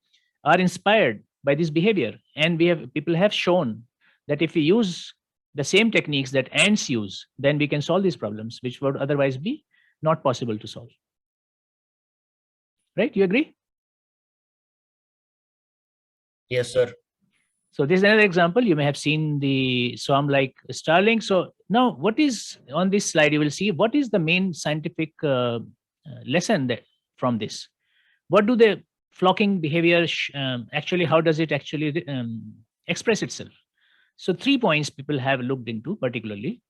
are inspired by this behavior. And people have shown that if we use the same techniques that ants use, then we can solve these problems, which would otherwise be not possible to solve. Right? You agree? Yes, sir. So this is another example. You may have seen the swarm-like starling. So now what is on this slide, you will see what is the main scientific lesson from this. What do the flocking behavior actually, how does it actually express itself? So 3 points people have looked into particularly.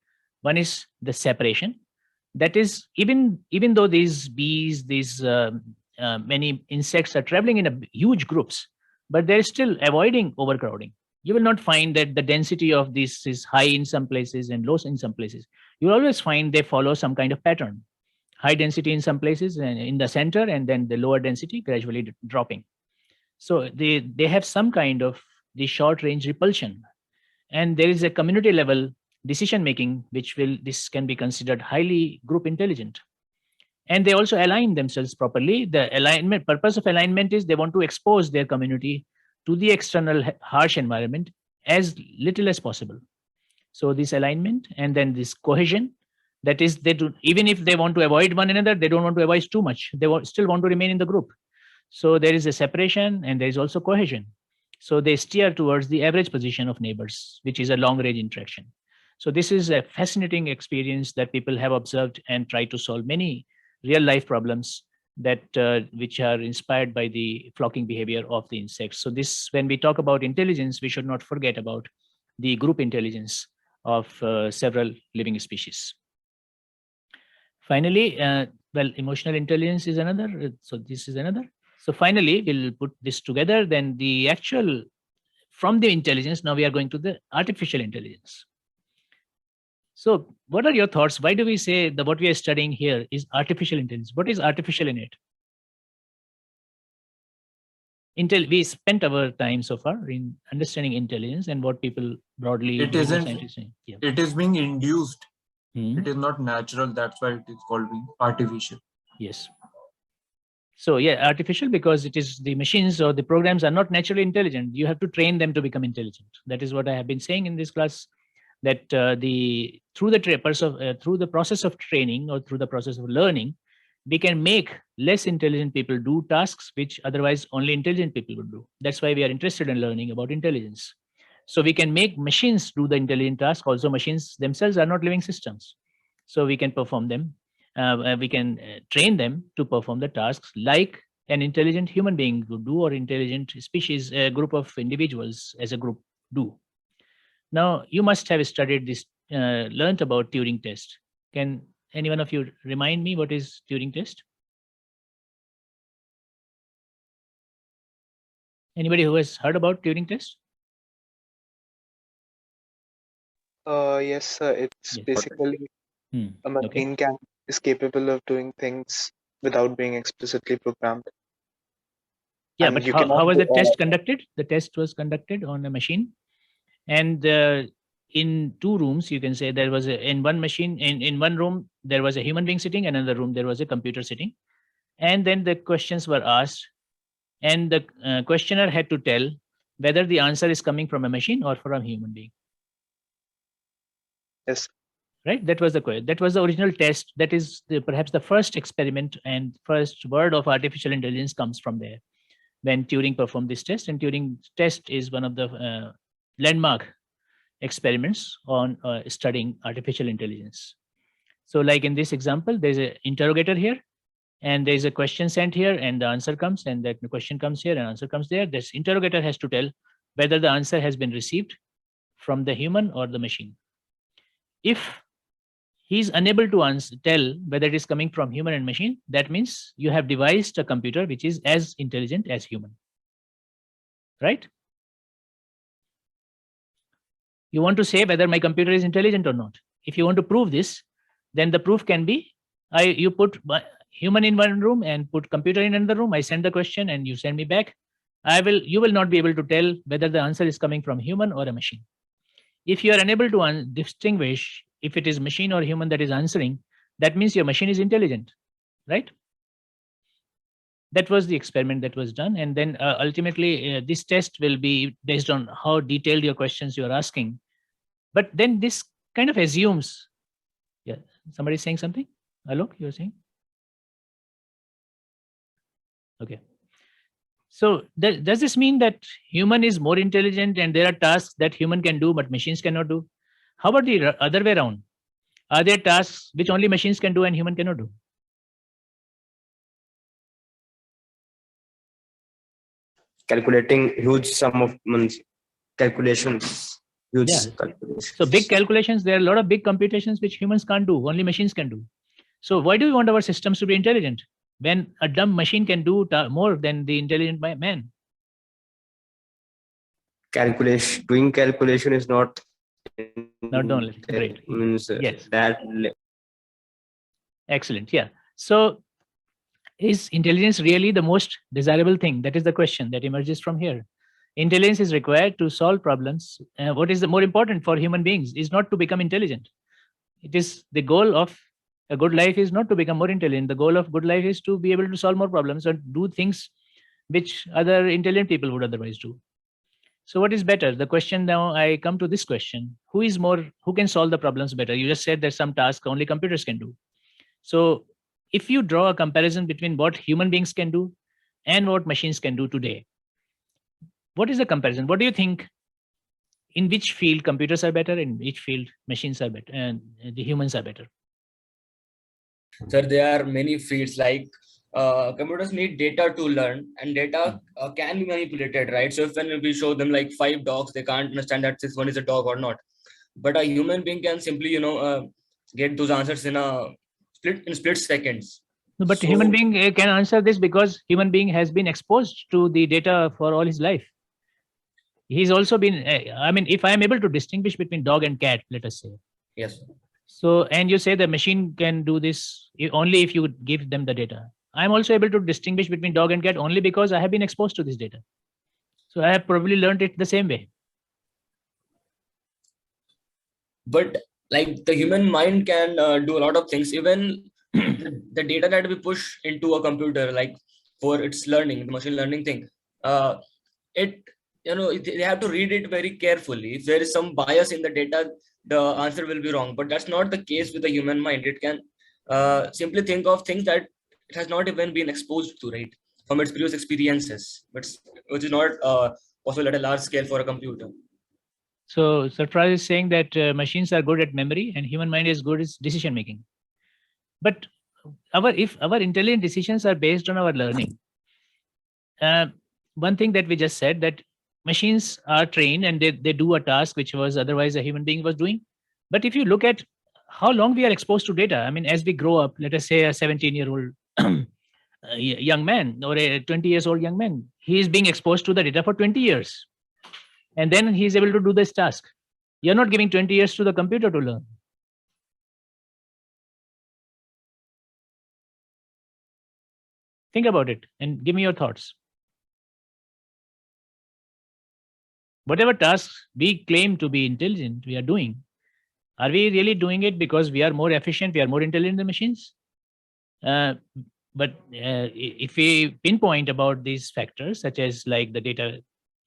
One is the separation. That is, even though these bees, these many insects are traveling in huge groups, but they're still avoiding overcrowding. You will not find that the density of this is high in some places and low in some places. You will always find they follow some kind of pattern. high density in some places and in the center, and then the lower density gradually dropping. So they have some kind of the short range repulsion, and there is a community level decision making, this can be considered highly group intelligent. And they also align themselves properly. The purpose of alignment is they want to expose their community to the external harsh environment as little as possible. So this alignment and then this cohesion, that is, they do, even if they want to avoid one another, they don't want to avoid too much. They still want to remain in the group. So there is a separation and there is also cohesion. So they steer towards the average position of neighbors, which is a long range interaction. So this is a fascinating experience that people have observed and try to solve many real life problems that which are inspired by the flocking behavior of the insects. So this, when we talk about intelligence, we should not forget about the group intelligence of several living species. Finally, well, emotional intelligence is another. So this is another. So finally, we'll put this together. Then the actual, from the intelligence, now we are going to the artificial intelligence. So what are your thoughts? Why do we say that what we are studying here is artificial intelligence? What is artificial in it? We spent our time so far in understanding intelligence and what people broadly. It is being induced. It is not natural. That's why it is called being artificial. Yes. So yeah, artificial, because it is the machines or the programs are not naturally intelligent. You have to train them to become intelligent. That is what I have been saying in this class, that through the process of training or through the process of learning, we can make less intelligent people do tasks which otherwise only intelligent people would do. That's why we are interested in learning about intelligence. So we can make machines do the intelligent task. Also, machines themselves are not living systems. So we can perform them. We can train them to perform the tasks like an intelligent human being would do, or intelligent species, a group of individuals as a group do. Now, you must have studied this, learned about Turing test. Can any one of you remind me what is Turing test? Anybody who has heard about Turing test? Yes, sir. It's Yes. basically a machine is capable of doing things without being explicitly programmed. Yeah, And but you how cannot was the do- test conducted? The test was conducted on a machine, and in two rooms, you can say there was in one machine, in one room, there was a human being sitting, and in another room, there was a computer sitting. And then the questions were asked, and the questioner had to tell whether the answer is coming from a machine or from a human being. Yes. Right? That was the original test. That is perhaps the first experiment and first word of artificial intelligence comes from there, when Turing performed this test. And Turing test is one of the landmark experiments on studying artificial intelligence. So like in this example, there's an interrogator here, and there's a question sent here, and the answer comes, and that question comes here and answer comes there. This interrogator has to tell whether the answer has been received from the human or the machine. If he's unable to tell whether it is coming from human and machine, that means you have devised a computer which is as intelligent as human. Right? You want to say whether my computer is intelligent or not. If you want to prove this, then the proof can be, you put human in one room and put computer in another room. I send the question and you send me back. You will not be able to tell whether the answer is coming from human or a machine. If you are unable to distinguish if it is machine or human that is answering, that means your machine is intelligent, right? That was the experiment that was done. And then ultimately, this test will be based on how detailed your questions you are asking. But then this kind of assumes, yeah, somebody's saying something? Alok, you're saying? Okay. So does this mean that human is more intelligent and there are tasks that human can do but machines cannot do? How about the other way around? Are there tasks which only machines can do and human cannot do? Calculating huge sum of calculations. Huge calculations. So big calculations, there are a lot of big computations which humans can't do, only machines can do. So why do we want our systems to be intelligent when a dumb machine can do more than the intelligent man? Doing calculation is not only great. Means yes. That. Excellent. Yeah. So is intelligence really the most desirable thing? That is the question that emerges from here. Intelligence is required to solve problems. What is the more important for human beings is not to become intelligent. It is the goal of a good life is not to become more intelligent. The goal of good life is to be able to solve more problems and do things which other intelligent people would otherwise do. So what is better? The question now, I come to this question: who can solve the problems better? You just said that some tasks only computers can do. So if you draw a comparison between what human beings can do and what machines can do today, what is the comparison? What do you think? In which field computers are better, in which field machines are better, and the humans are better? Sir, there are many fields like computers need data to learn, and data can be manipulated, right? So if when we show them like 5 dogs, they can't understand that this one is a dog or not. But a human being can simply, get those answers in split seconds. No, but human being can answer this because human being has been exposed to the data for all his life. He's also been, I mean, if I am able to distinguish between dog and cat, let us say. Yes. So, and you say the machine can do this only if you give them the data. I'm also able to distinguish between dog and cat only because I have been exposed to this data. So I have probably learned it the same way. But like the human mind can do a lot of things. Even the data that we push into a computer, like for its learning, the machine learning thing, they have to read it very carefully. If there is some bias in the data, the answer will be wrong. But that's not the case with the human mind. It can simply think of things that it has not even been exposed to, right, from its previous experiences, which is not possible at a large scale for a computer. So Sarfraz is saying that machines are good at memory and human mind is good at decision making. But if our intelligent decisions are based on our learning, one thing that we just said, that machines are trained and they do a task which was otherwise a human being was doing. But if you look at how long we are exposed to data, I mean, as we grow up, let us say a 17-year-old young man or a 20 years old young man, he is being exposed to the data for 20 years. And then he is able to do this task. You're not giving 20 years to the computer to learn. Think about it and give me your thoughts. Whatever tasks we claim to be intelligent, we are doing. Are we really doing it because we are more efficient, we are more intelligent than machines? But if we pinpoint about these factors, such as like the data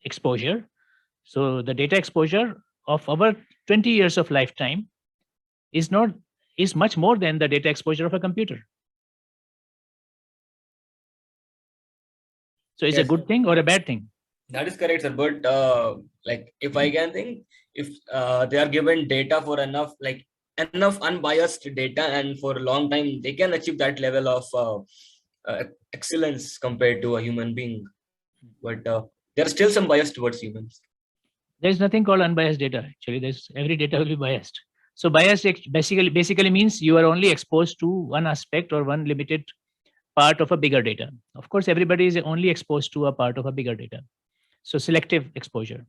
exposure, so the data exposure of our 20 years of lifetime is much more than the data exposure of a computer. So it's a good thing or a bad thing? That is correct, sir. But like, if I can think, if they are given data for enough unbiased data and for a long time, they can achieve that level of excellence compared to a human being. But there are still some bias towards humans. There's nothing called unbiased data. Actually, every data will be biased. So bias basically means you are only exposed to one aspect or one limited part of a bigger data. Of course, everybody is only exposed to a part of a bigger data. So selective exposure.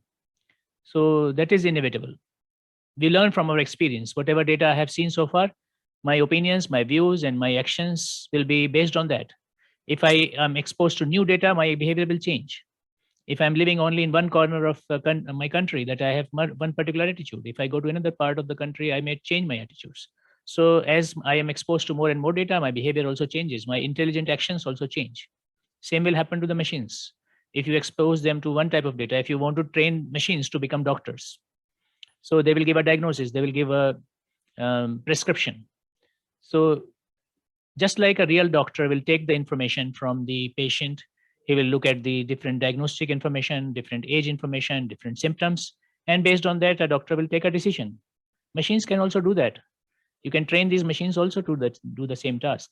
So that is inevitable. We learn from our experience. Whatever data I have seen so far, my opinions, my views, and my actions will be based on that. If I am exposed to new data, my behavior will change. If I'm living only in one corner of my country, that I have one particular attitude. If I go to another part of the country, I may change my attitudes. So as I am exposed to more and more data, my behavior also changes. My intelligent actions also change. Same will happen to the machines. If you expose them to one type of data, if you want to train machines to become doctors, so they will give a diagnosis, they will give a prescription. So just like a real doctor will take the information from the patient, he will look at the different diagnostic information, different age information, different symptoms, and based on that, a doctor will take a decision. Machines can also do that. You can train these machines also to do the same task.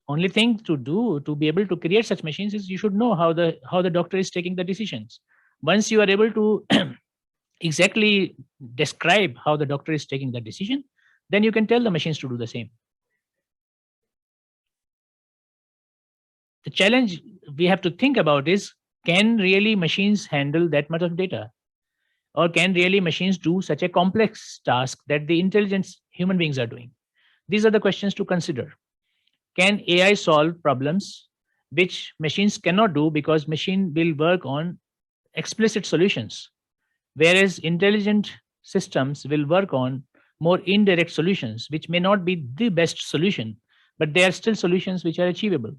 Only thing to do to be able to create such machines is you should know how the doctor is taking the decisions. Once you are able to exactly describe how the doctor is taking the decision, then you can tell the machines to do the same. The challenge we have to think about is, can really machines handle that much of data? Or can really machines do such a complex task that the intelligent human beings are doing? these are the questions to consider. Can AI solve problems which machines cannot do because machine will work on explicit solutions, whereas intelligent systems will work on more indirect solutions, which may not be the best solution, but they are still solutions which are achievable.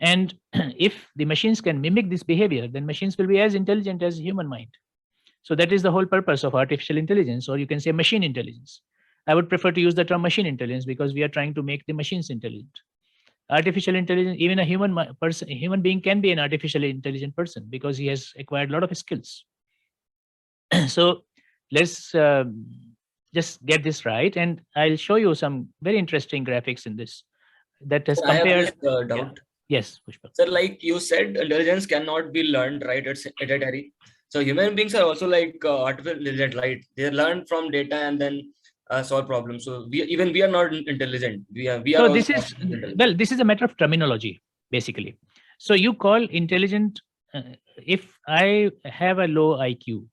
And if the machines can mimic this behavior, then machines will be as intelligent as human mind. So that is the whole purpose of artificial intelligence, or you can say machine intelligence. I would prefer to use the term machine intelligence because we are trying to make the machines intelligent. Artificial intelligence, even a human being can be an artificially intelligent person because he has acquired a lot of skills. So let's just get this right, and I'll show you some very interesting graphics in this that has compared. I have this doubt. Yes, Pushpa. Sir, like you said, intelligence cannot be learned, right? It's hereditary. So human beings are also like artificial intelligent, right? They learn from data and then solve problems. So we are not intelligent. We are. So this is, well, this is a matter of terminology, basically. So you call intelligent, if I have a low IQ,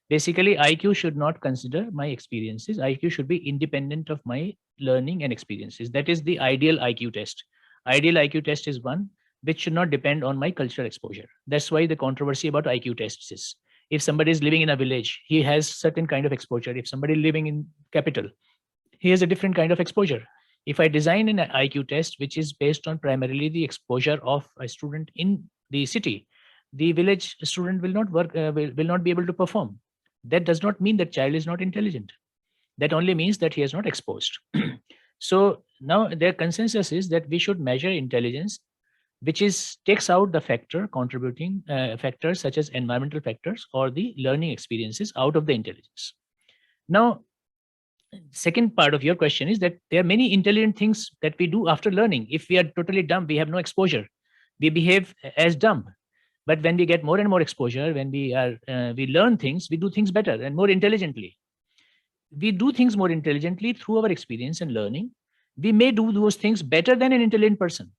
basically IQ should not consider my experiences. IQ should be independent of my learning and experiences. That is the ideal IQ test. Ideal IQ test is one which should not depend on my cultural exposure. That's why the controversy about IQ tests is, if somebody is living in a village, he has certain kind of exposure. If somebody living in capital, he has a different kind of exposure. If I design an IQ test which is based on primarily the exposure of a student in the city, the village student will not work, will not be able to perform. That does not mean that child is not intelligent. That only means that he is not exposed. So now their consensus is that we should measure intelligence, which takes out the factor contributing factors such as environmental factors or the learning experiences out of the intelligence. Now, second part of your question is that there are many intelligent things that we do after learning. If we are totally dumb, we have no exposure, we behave as dumb. But when we get more and more exposure, when we learn things, we do things better and more intelligently. We do things more intelligently through our experience and learning. We may do those things better than an intelligent person,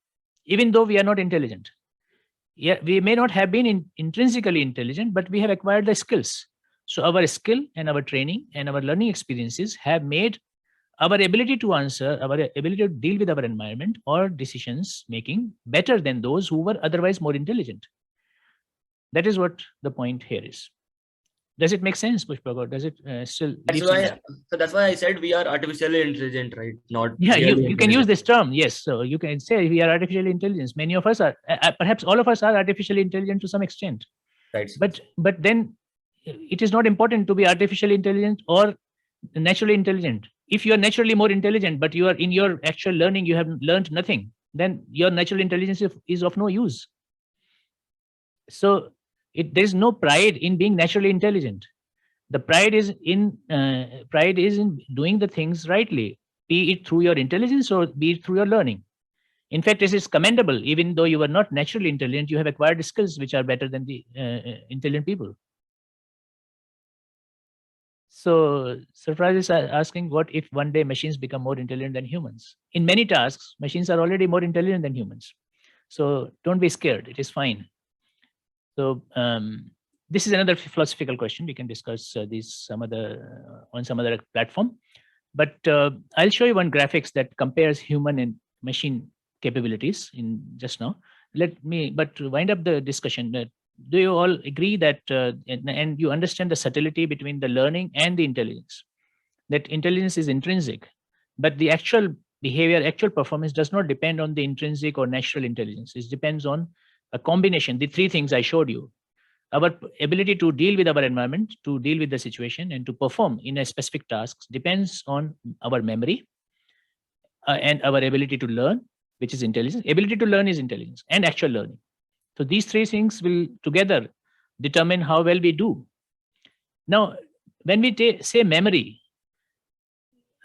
even though we are not intelligent. Yeah, we may not have been intrinsically intelligent, but we have acquired the skills. So our skill and our training and our learning experiences have made our ability to answer, our ability to deal with our environment or decisions making better than those who were otherwise more intelligent. That is what the point here is. Does it make sense, Pushpa, or does it still? That's why I said we are artificially intelligent, right? Not. Yeah, you can use this term. Yes, so you can say we are artificially intelligent. Many of us are, perhaps all of us are artificially intelligent to some extent. Right. But then it is not important to be artificially intelligent or naturally intelligent. If you are naturally more intelligent, but you are in your actual learning, you have learned nothing, then your natural intelligence is of no use. So there is no pride in being naturally intelligent. The pride is in doing the things rightly, be it through your intelligence or be it through your learning. In fact, this is commendable. Even though you are not naturally intelligent, you have acquired skills which are better than the intelligent people. So Surprise is asking, what if one day machines become more intelligent than humans? In many tasks, machines are already more intelligent than humans. So don't be scared. It is fine. So this is another philosophical question. We can discuss these on some other platform. But I'll show you one graphics that compares human and machine capabilities in just now. But to wind up the discussion, do you all agree that and you understand the subtlety between the learning and the intelligence? That intelligence is intrinsic, but the actual behavior, actual performance does not depend on the intrinsic or natural intelligence. It depends on a combination, the three things I showed you. Our ability to deal with our environment, to deal with the situation, and to perform in a specific task depends on our memory and our ability to learn, which is intelligence. Ability to learn is intelligence and actual learning. So these three things will together determine how well we do. Now, when we say memory,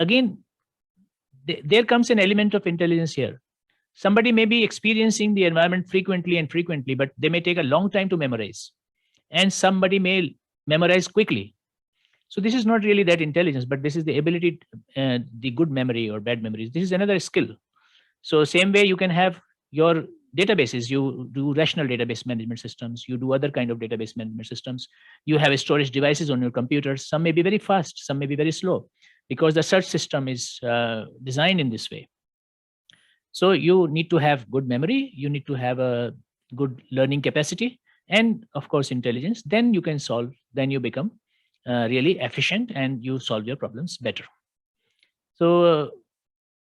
again, there comes an element of intelligence here. Somebody may be experiencing the environment frequently, but they may take a long time to memorize. And somebody may memorize quickly. So this is not really that intelligence, but this is the ability, the good memory or bad memories. This is another skill. So same way you can have your databases, you do rational database management systems, you do other kind of database management systems. You have storage devices on your computers. Some may be very fast, some may be very slow. because the search system is designed in this way. So you need to have good memory, you need to have a good learning capacity, and of course intelligence. Then you can solve, then you become really efficient and you solve your problems better. So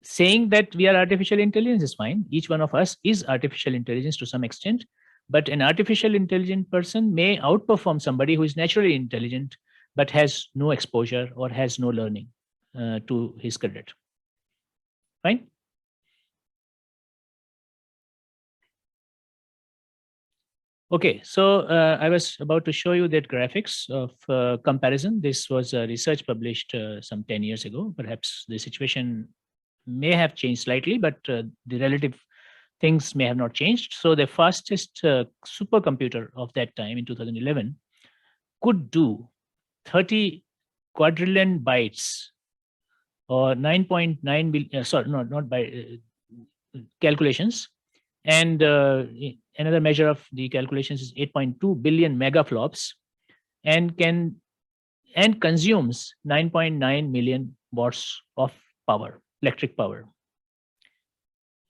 saying that we are artificial intelligence is fine. Each one of us is artificial intelligence to some extent, but an artificial intelligent person may outperform somebody who is naturally intelligent but has no exposure or has no learning to his credit. Fine. Okay, so I was about to show you that graphics of comparison. This was research published some 10 years ago. Perhaps the situation may have changed slightly, but the relative things may have not changed. So the fastest supercomputer of that time in 2011 could do 30 quadrillion bytes or 9.9 billion, sorry, not by calculations. And another measure of the calculations is 8.2 billion megaflops, and consumes 9.9 million watts of power, electric power.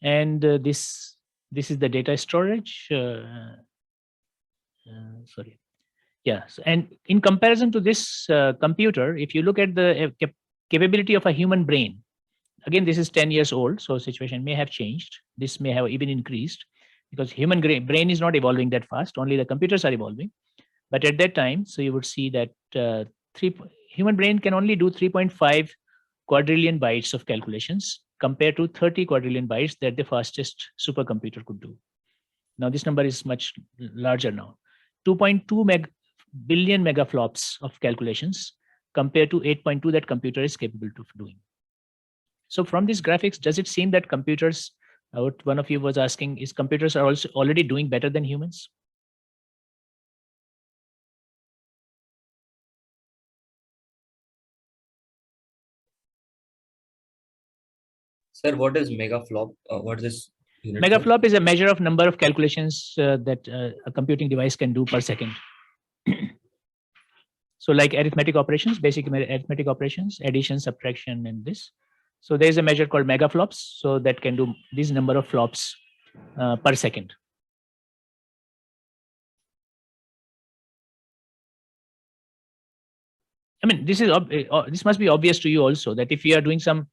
And this is the data storage. Sorry. Yes, and in comparison to this computer, if you look at the capability of a human brain, again, this is 10 years old, so situation may have changed. This may have even increased because human brain is not evolving that fast. Only the computers are evolving. But at that time, so you would see that human brain can only do 3.5 quadrillion bytes of calculations compared to 30 quadrillion bytes that the fastest supercomputer could do. Now this number is much larger now. 2.2 billion megaflops of calculations compared to 8.2 that computer is capable of doing. So from these graphics, does it seem that computers, what one of you was asking, is computers are also already doing better than humans? Sir, what is megaflop? What is this unit? Megaflop is a measure of number of calculations that a computing device can do per second. So like arithmetic operations, basic arithmetic operations, addition, subtraction, and this. So there is a measure called megaflops, so that can do this number of flops per second. I mean, this must be obvious to you also, that if you are doing some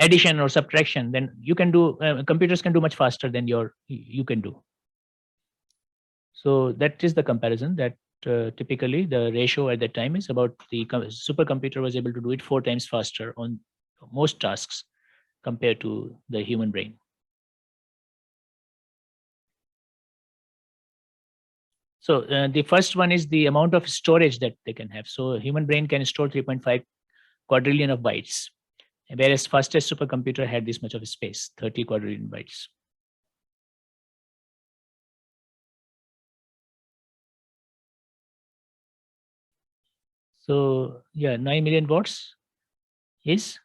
addition or subtraction, then you can do, computers can do much faster than you can do. So that is the comparison that typically the ratio at that time is about the supercomputer was able to do it 4 times faster on most tasks compared to the human brain. So the first one is the amount of storage that they can have. So human brain can store 3.5 quadrillion of bytes, whereas fastest supercomputer had this much of space, 30 quadrillion bytes. So yeah, 9 million watts is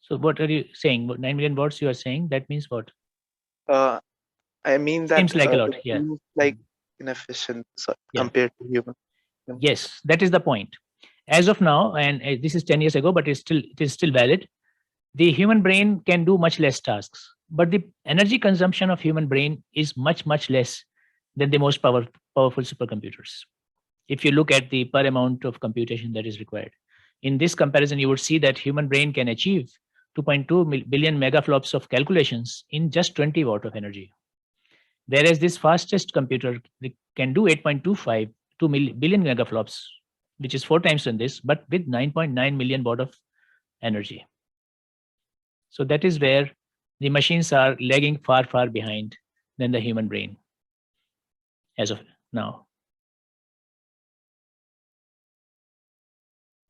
so what are you saying? 9 million watts you are saying, that means what? I mean that seems like a lot, yeah. Like inefficient compared to human. Yeah. Yes, that is the point. As of now, and this is 10 years ago, but it is still valid. The human brain can do much less tasks, but the energy consumption of human brain is much less than the most powerful supercomputers. If you look at the per amount of computation that is required. In this comparison, you would see that human brain can achieve 2.2 billion megaflops of calculations in just 20 watt of energy. Whereas this fastest computer can do 8.25 billion megaflops, which is 4 times than this, but with 9.9 million watt of energy. So that is where the machines are lagging far behind than the human brain as of now.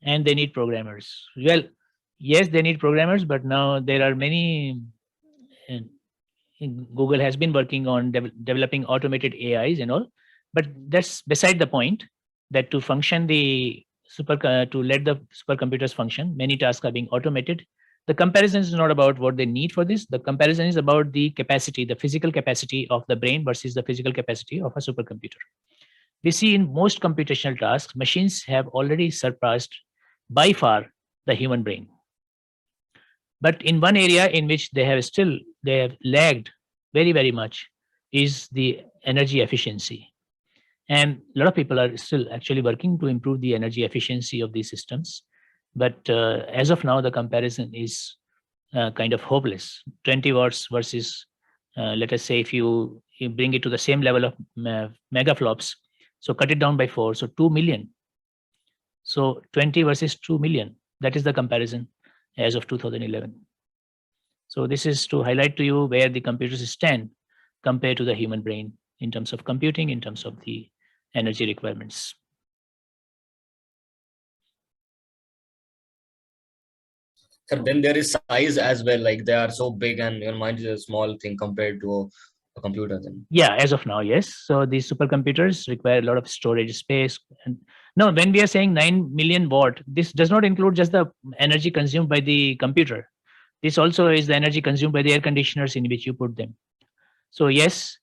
And they need programmers. Well, yes, they need programmers, but now there are many. Google has been working on developing automated AIs and all, but that's beside the point. That to function to let the supercomputers function, many tasks are being automated. The comparison is not about what they need for this. The comparison is about the capacity, the physical capacity of the brain versus the physical capacity of a supercomputer. we see in most computational tasks, machines have already surpassed by far the human brain. But in one area in which they have lagged very, very much is the energy efficiency. And a lot of people are still actually working to improve the energy efficiency of these systems. But as of now, the comparison is kind of hopeless. 20 watts versus, let us say, if you bring it to the same level of megaflops, so cut it down by 4, so 2 million. So 20 versus 2 million, that is the comparison as of 2011. So this is to highlight to you where the computers stand compared to the human brain in terms of computing, in terms of the energy requirements. So then there is size as well, like they are so big and your mind is a small thing compared to a computer then. Yeah, as of now, yes. So these supercomputers require a lot of storage space. And no, when we are saying 9 million watt, this does not include just the energy consumed by the computer. This also is the energy consumed by the air conditioners in which you put them. So yes,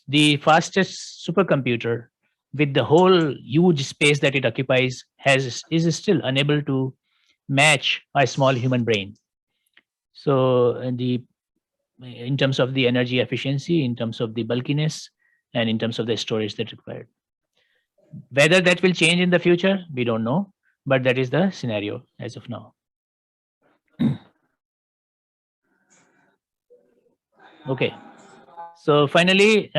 the fastest supercomputer with the whole huge space that it occupies is still unable to match a small human brain. So in terms of the energy efficiency, in terms of the bulkiness, and in terms of the storage that's required. Whether that will change in the future, we don't know, but that is the scenario as of now. Okay, so finally,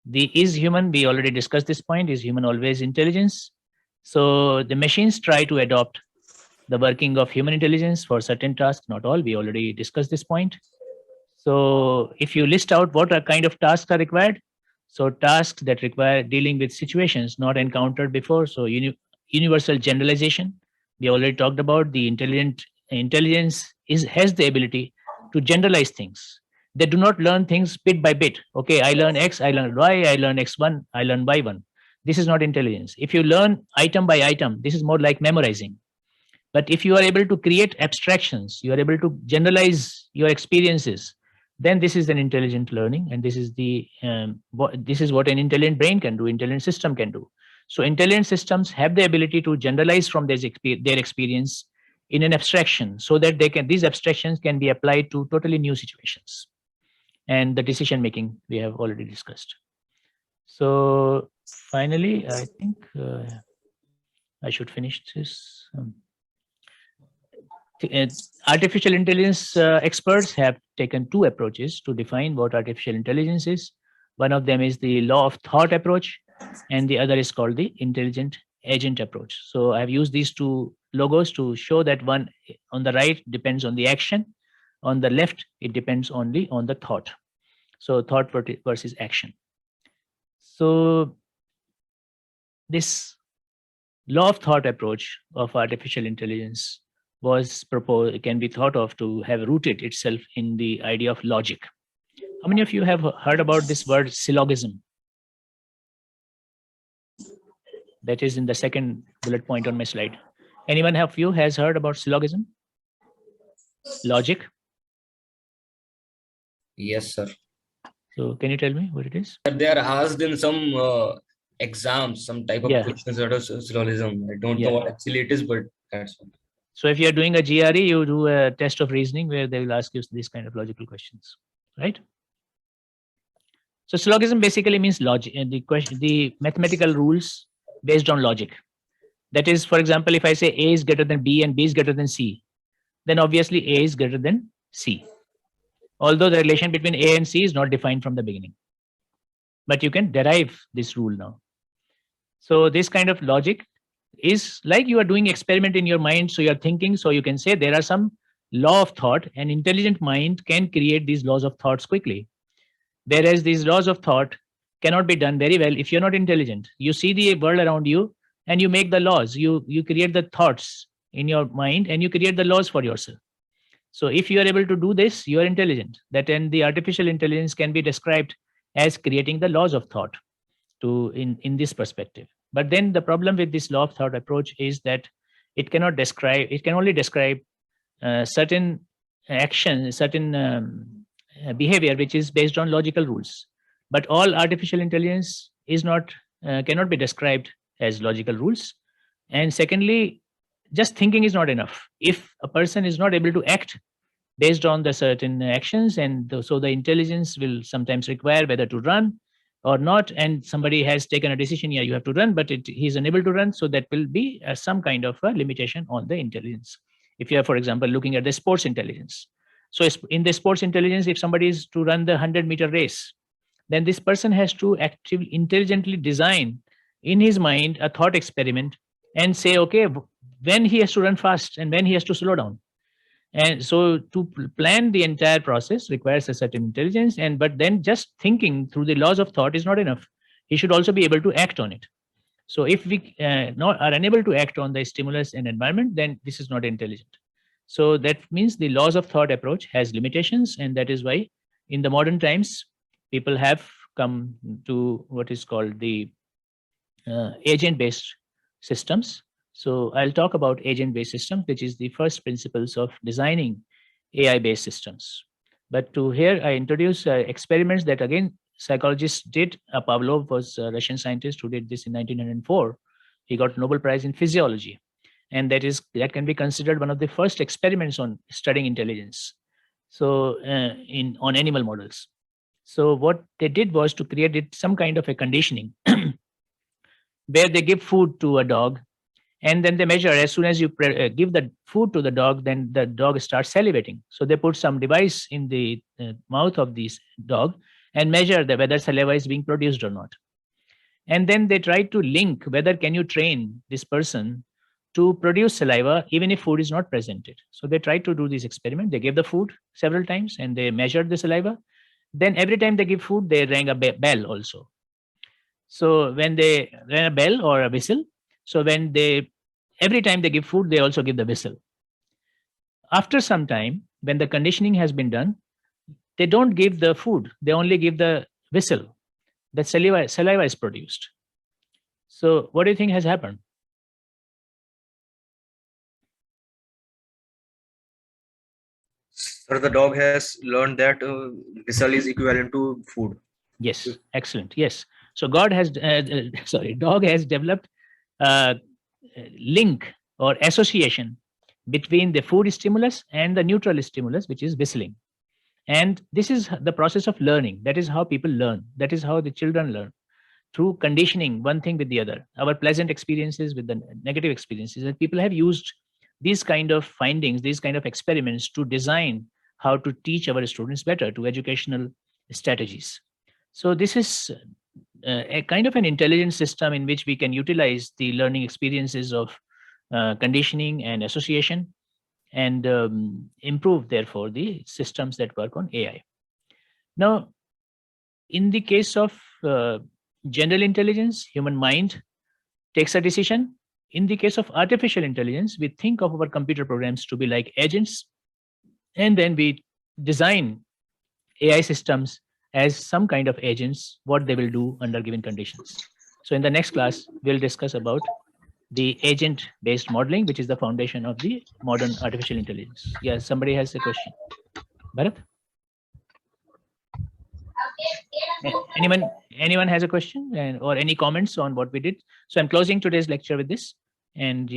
the is human, we already discussed this point. Is human always intelligence? So the machines try to adopt the working of human intelligence for certain tasks, not all. We already discussed this point. So if you list out what kind of tasks are required, so tasks that require dealing with situations not encountered before, so universal generalization. We already talked about the intelligence has the ability to generalize things. They do not learn things bit by bit. Okay, I learn X, I learn Y, I learn X1, I learn Y1. This is not intelligence. If you learn item by item, this is more like memorizing. But if you are able to create abstractions, you are able to generalize your experiences, then this is an intelligent learning, and this is what an intelligent brain can do, intelligent system can do. So intelligent systems have the ability to generalize from their experience in an abstraction, so that these abstractions can be applied to totally new situations. And the decision making we have already discussed. So finally, I think I should finish this. Artificial intelligence experts have taken two approaches to define what artificial intelligence is. One of them is the law of thought approach, and the other is called the intelligent agent approach. So I have used these two logos to show that one on the right depends on the action, on the left it depends only on the thought. So thought versus action. So this law of thought approach of artificial intelligence was proposed, it can be thought of to have rooted itself in the idea of logic. How many of you have heard about this word syllogism? That is in the second bullet point on my slide. Anyone of you has heard about syllogism? Logic? Yes, sir. So can you tell me what it is? They are asked in some exams, some type of questions that are syllogism. I don't know what actually it is, but that's one. So if you're doing a GRE, you do a test of reasoning where they will ask you these kind of logical questions, right? So syllogism basically means logic, the mathematical rules based on logic. That is, for example, if I say A is greater than B and B is greater than C, then obviously A is greater than C. Although the relation between A and C is not defined from the beginning. But you can derive this rule now. So this kind of logic is like you are doing experiment in your mind, so you're thinking, so you can say there are some law of thought. An intelligent mind can create these laws of thoughts quickly. Whereas these laws of thought cannot be done very well if you're not intelligent. You see the world around you and you make the laws. You create the thoughts in your mind and you create the laws for yourself. So if you are able to do this, you are intelligent. That and the artificial intelligence can be described as creating the laws of thought in this perspective. But then the problem with this law of thought approach is that it can only describe certain action, certain behavior which is based on logical rules. But all artificial intelligence is not cannot be described as logical rules. And secondly, just thinking is not enough. If a person is not able to act based on the certain actions, and so the intelligence will sometimes require whether to run or not, and somebody has taken a decision, yeah, you have to run, but he's unable to run, so that will be some kind of a limitation on the intelligence. If you are, for example, looking at the sports intelligence, so in the sports intelligence, if somebody is to run the 100-meter race, then this person has to actively intelligently design in his mind a thought experiment and say, okay, when he has to run fast and when he has to slow down. And so to plan the entire process requires a certain intelligence, but then just thinking through the laws of thought is not enough. He should also be able to act on it. So if we are unable to act on the stimulus and environment, then this is not intelligent. So that means the laws of thought approach has limitations, and that is why in the modern times, people have come to what is called the agent-based systems. So I'll talk about agent-based systems, which is the first principles of designing AI-based systems. But to here, I introduce experiments that, again, psychologists did. Pavlov was a Russian scientist who did this in 1904. He got Nobel Prize in physiology. And that can be considered one of the first experiments on studying intelligence. So on animal models. So what they did was to create some kind of a conditioning where they give food to a dog, and then they measure as soon as you give the food to the dog, then the dog starts salivating. So they put some device in the mouth of this dog and measure whether saliva is being produced or not. And then they try to link whether can you train this person to produce saliva even if food is not presented. So they tried to do this experiment. They gave the food several times and they measured the saliva. Then every time they give food, they rang a bell also. So when they rang a bell or a whistle, so every time they give food, they also give the whistle. After some time, when the conditioning has been done, they don't give the food, they only give the whistle. The saliva is produced. So what do you think has happened? Sir, the dog has learned that whistle is equivalent to food. Yes, excellent. Yes. So dog has developed a link or association between the food stimulus and the neutral stimulus, which is whistling. And this is the process of learning. That is how people learn. That is how the children learn, through conditioning one thing with the other. Our pleasant experiences with the negative experiences. And people have used these kind of findings, these kind of experiments to design how to teach our students better, to educational strategies. So this is a kind of an intelligent system in which we can utilize the learning experiences of conditioning and association, and improve, therefore, the systems that work on AI. Now, in the case of general intelligence, human mind takes a decision. In the case of artificial intelligence, we think of our computer programs to be like agents, and then we design AI systems as some kind of agents, what they will do under given conditions. So in the next class, we'll discuss about the agent-based modeling, which is the foundation of the modern artificial intelligence. Yeah, somebody has a question. Bharat? Anyone has a question or any comments on what we did? So I'm closing today's lecture with this. And